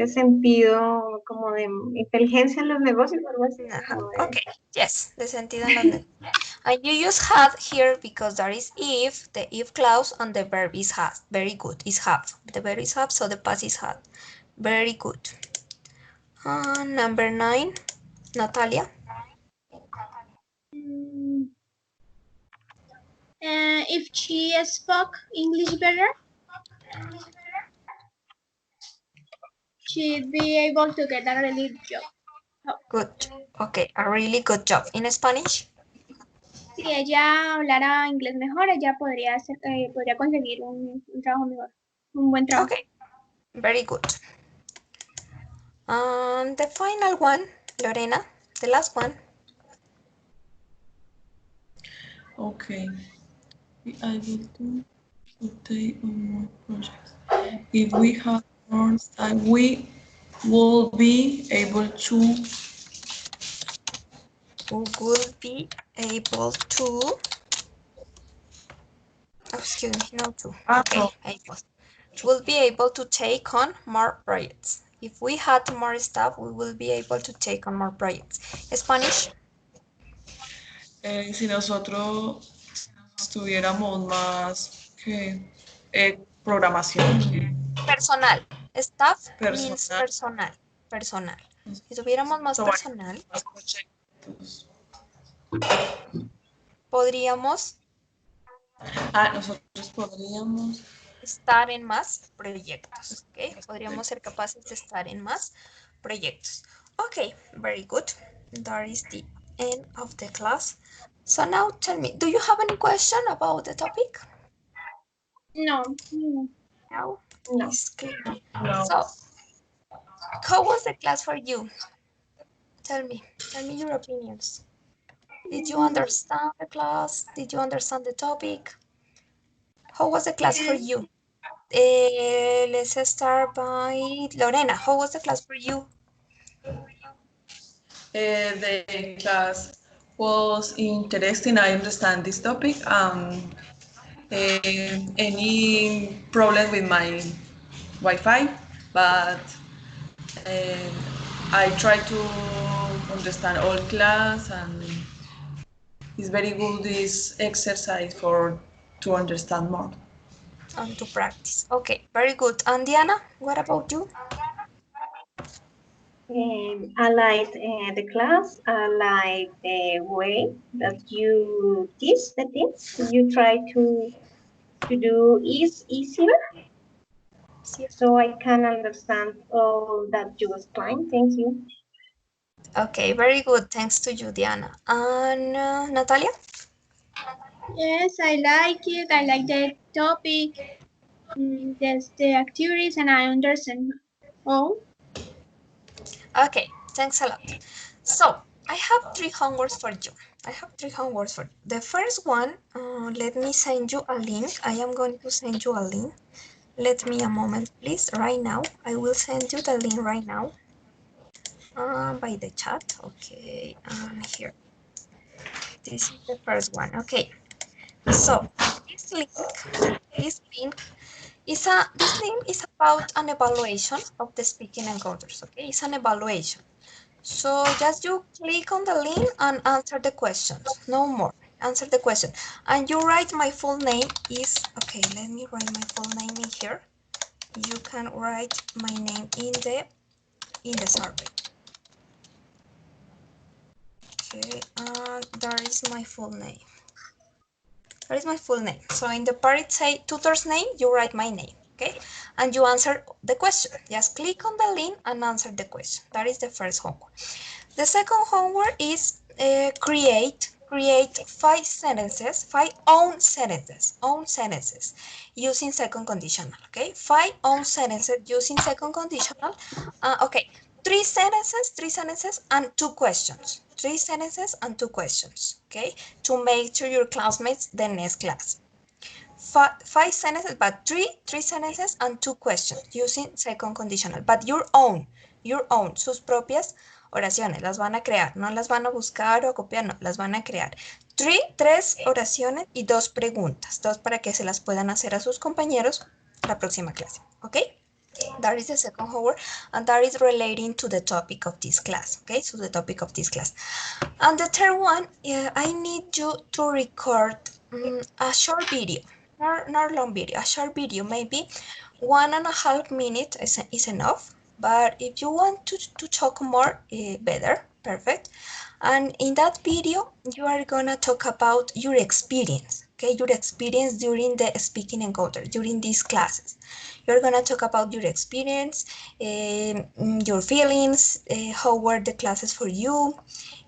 Speaker 2: sentido, como de inteligencia en los negocios, algo así. Como de,
Speaker 1: Okay. Yes, the sentido en los and you use had here because there is if, the if clause, and the verb is has. Very good. Is have. The verb is have, so the past is had. Very good. Number 9, Natalia.
Speaker 4: Mm, if she spoke English better, she'd be able to get a relief job.
Speaker 1: Good. Okay, a really good job. In Spanish?
Speaker 4: Si ella hablara inglés mejor, ella podría, podría conseguir un trabajo mejor, un buen trabajo.
Speaker 1: Okay, very good. The final one, Lorena, the last one.
Speaker 3: Okay. Be able to take on more projects. If we have more time, we will be able to.
Speaker 1: We will be able to. Oh, excuse me, no to. Okay,
Speaker 3: No.
Speaker 1: able. We'll be able to take on more projects. If we had more staff, we will be able to take on more projects. Spanish?
Speaker 3: Si nosotros tuviéramos más que programación
Speaker 1: Personal. Staff means
Speaker 3: personal,
Speaker 1: personal. Personal. Si tuviéramos más personal,
Speaker 3: más proyectos.
Speaker 1: podríamos
Speaker 3: Nosotros podríamos.
Speaker 1: estar en más proyectos. ¿Ok? Podríamos ser capaces de estar en más proyectos. Okay, very good. That is the end of the class. So now tell me, do you have any question about the topic?
Speaker 4: No.
Speaker 1: No,
Speaker 2: No.
Speaker 1: it's clear.
Speaker 3: No.
Speaker 1: So, how was the class for you? Tell me your opinions. Did you understand the class? Did you understand the topic? How was the class for you? Let's start by Lorena. How was the class for you?
Speaker 3: The class was interesting. I understand this topic. Any problem with my Wi-Fi, but I try to understand all class, and it's very good this exercise for to understand more.
Speaker 1: And to practice. Okay, very good. And Diana, what about you?
Speaker 2: I like the class. I like the way that you teach the things. You try to do is easier, so I can understand all that you explained. Thank you.
Speaker 1: Okay, very good. Thanks to you, Diana. And Natalia?
Speaker 4: Yes, I like it. I like the topic. There's the activities, and I understand all.
Speaker 1: Okay, thanks a lot. So, I have three homeworks for you. The first one, let me send you a link. I am going to send you a link. Let me a moment, please. Right now, I will send you the link right now by the chat. Okay, here. This is the first one. Okay, so this link is about an evaluation of the speaking encoders. Okay, it's an evaluation. So just you click on the link and answer the questions. No more. Answer the question. And you write my full name is, okay, let me write my full name in here. You can write my name in the survey. Okay, and that is my full name. That is my full name. So in the part it say tutor's name, you write my name. Okay, and you answer the question. Just click on the link and answer the question. That is the first homework. The second homework is create five own sentences using second conditional. Okay, five own sentences using second conditional. Okay, three sentences and two questions. Three sentences and two questions. Okay, to make to your classmates the next class. Five sentences, but three sentences and two questions using second conditional, but your own, sus propias oraciones, las van a crear, no las van a buscar o copiar, no, las van a crear. Tres oraciones y dos preguntas, dos para que se las puedan hacer a sus compañeros la próxima clase, ¿ok? That is the second homework, and that is relating to the topic of this class, okay? So the topic of this class. And the third one, I need you to record a short video, not long video, a short video, maybe 1.5 minutes is enough. But if you want to talk more, better, Perfect. And in that video, you are gonna talk about your experience, okay? Your experience during the speaking encounter, during these classes. You're gonna talk about your experience, your feelings, how were the classes for you,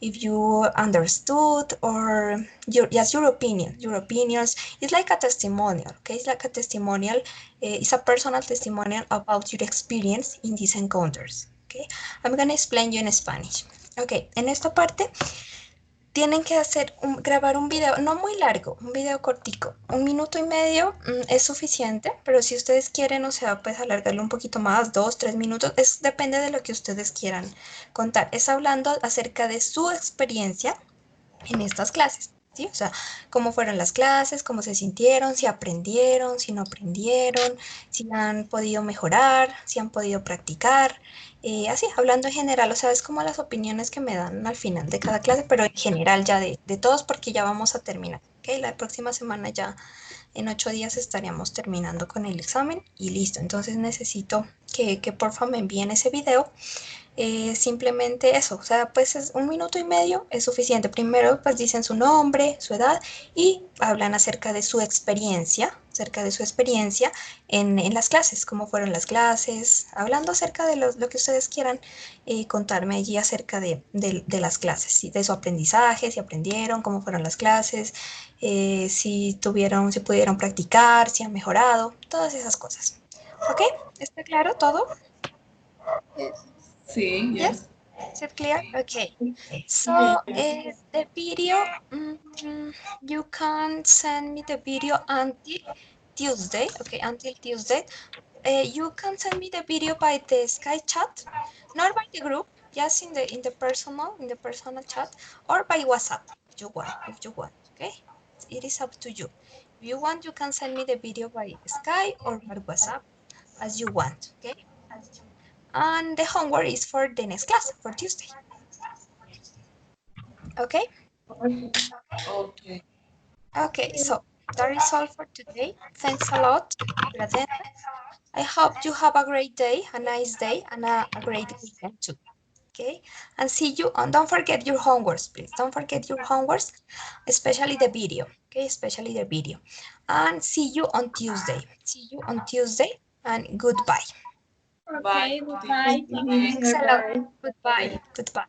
Speaker 1: if you understood, or your opinion. Your opinions. It's like a testimonial, okay? It's like a testimonial. It's a personal testimonial about your experience in these encounters, okay? I'm gonna explain you in Spanish. Ok, en esta parte tienen que grabar un video, no muy largo, un video cortico, 1 minuto y medio es suficiente, pero si ustedes quieren, o sea, pues alargarlo un poquito más, 2, 3 minutos, depende de lo que ustedes quieran contar. Es hablando acerca de su experiencia en estas clases, ¿sí? O sea, cómo fueron las clases, cómo se sintieron, si aprendieron, si no aprendieron, si han podido mejorar, si han podido practicar, así, hablando en general, o sea, es como las opiniones que me dan al final de cada clase, pero en general ya de todos porque ya vamos a terminar, ¿ok? La próxima semana ya en 8 días estaríamos terminando con el examen y listo. Entonces necesito que porfa me envíen ese video. Simplemente eso, o sea, pues 1 minuto y medio es suficiente. Primero, pues dicen su nombre, su edad y hablan acerca de su experiencia en las clases, cómo fueron las clases, hablando acerca de lo que ustedes quieran contarme allí acerca de las clases, ¿sí? De su aprendizaje, si aprendieron, cómo fueron las clases, si pudieron practicar, si han mejorado, todas esas cosas. ¿Ok? ¿Está claro todo?
Speaker 3: Sí,
Speaker 1: Yes?
Speaker 3: yes.
Speaker 1: Is it clear? Okay. So the video, you can send me the video until Tuesday. Okay, until Tuesday. You can send me the video by the Sky chat, not by the group, just in the personal chat, or by WhatsApp if you want. Okay, it is up to you. If you want, you can send me the video by Sky or by WhatsApp as you want. Okay, and the homework is for the next class for Tuesday. Okay.
Speaker 3: Okay.
Speaker 1: Okay, so that is all for today. Thanks a lot for attendance. I hope you have a great day, a nice day, and a great weekend too. Okay, and see you on. Don't forget your homeworks, please. Don't forget your homeworks, especially the video. Okay, especially the video. And see you on Tuesday. See you on Tuesday, and goodbye.
Speaker 3: Bye.
Speaker 4: Okay, goodbye.
Speaker 3: Thank you.
Speaker 1: Thanks a lot. Goodbye. Goodbye.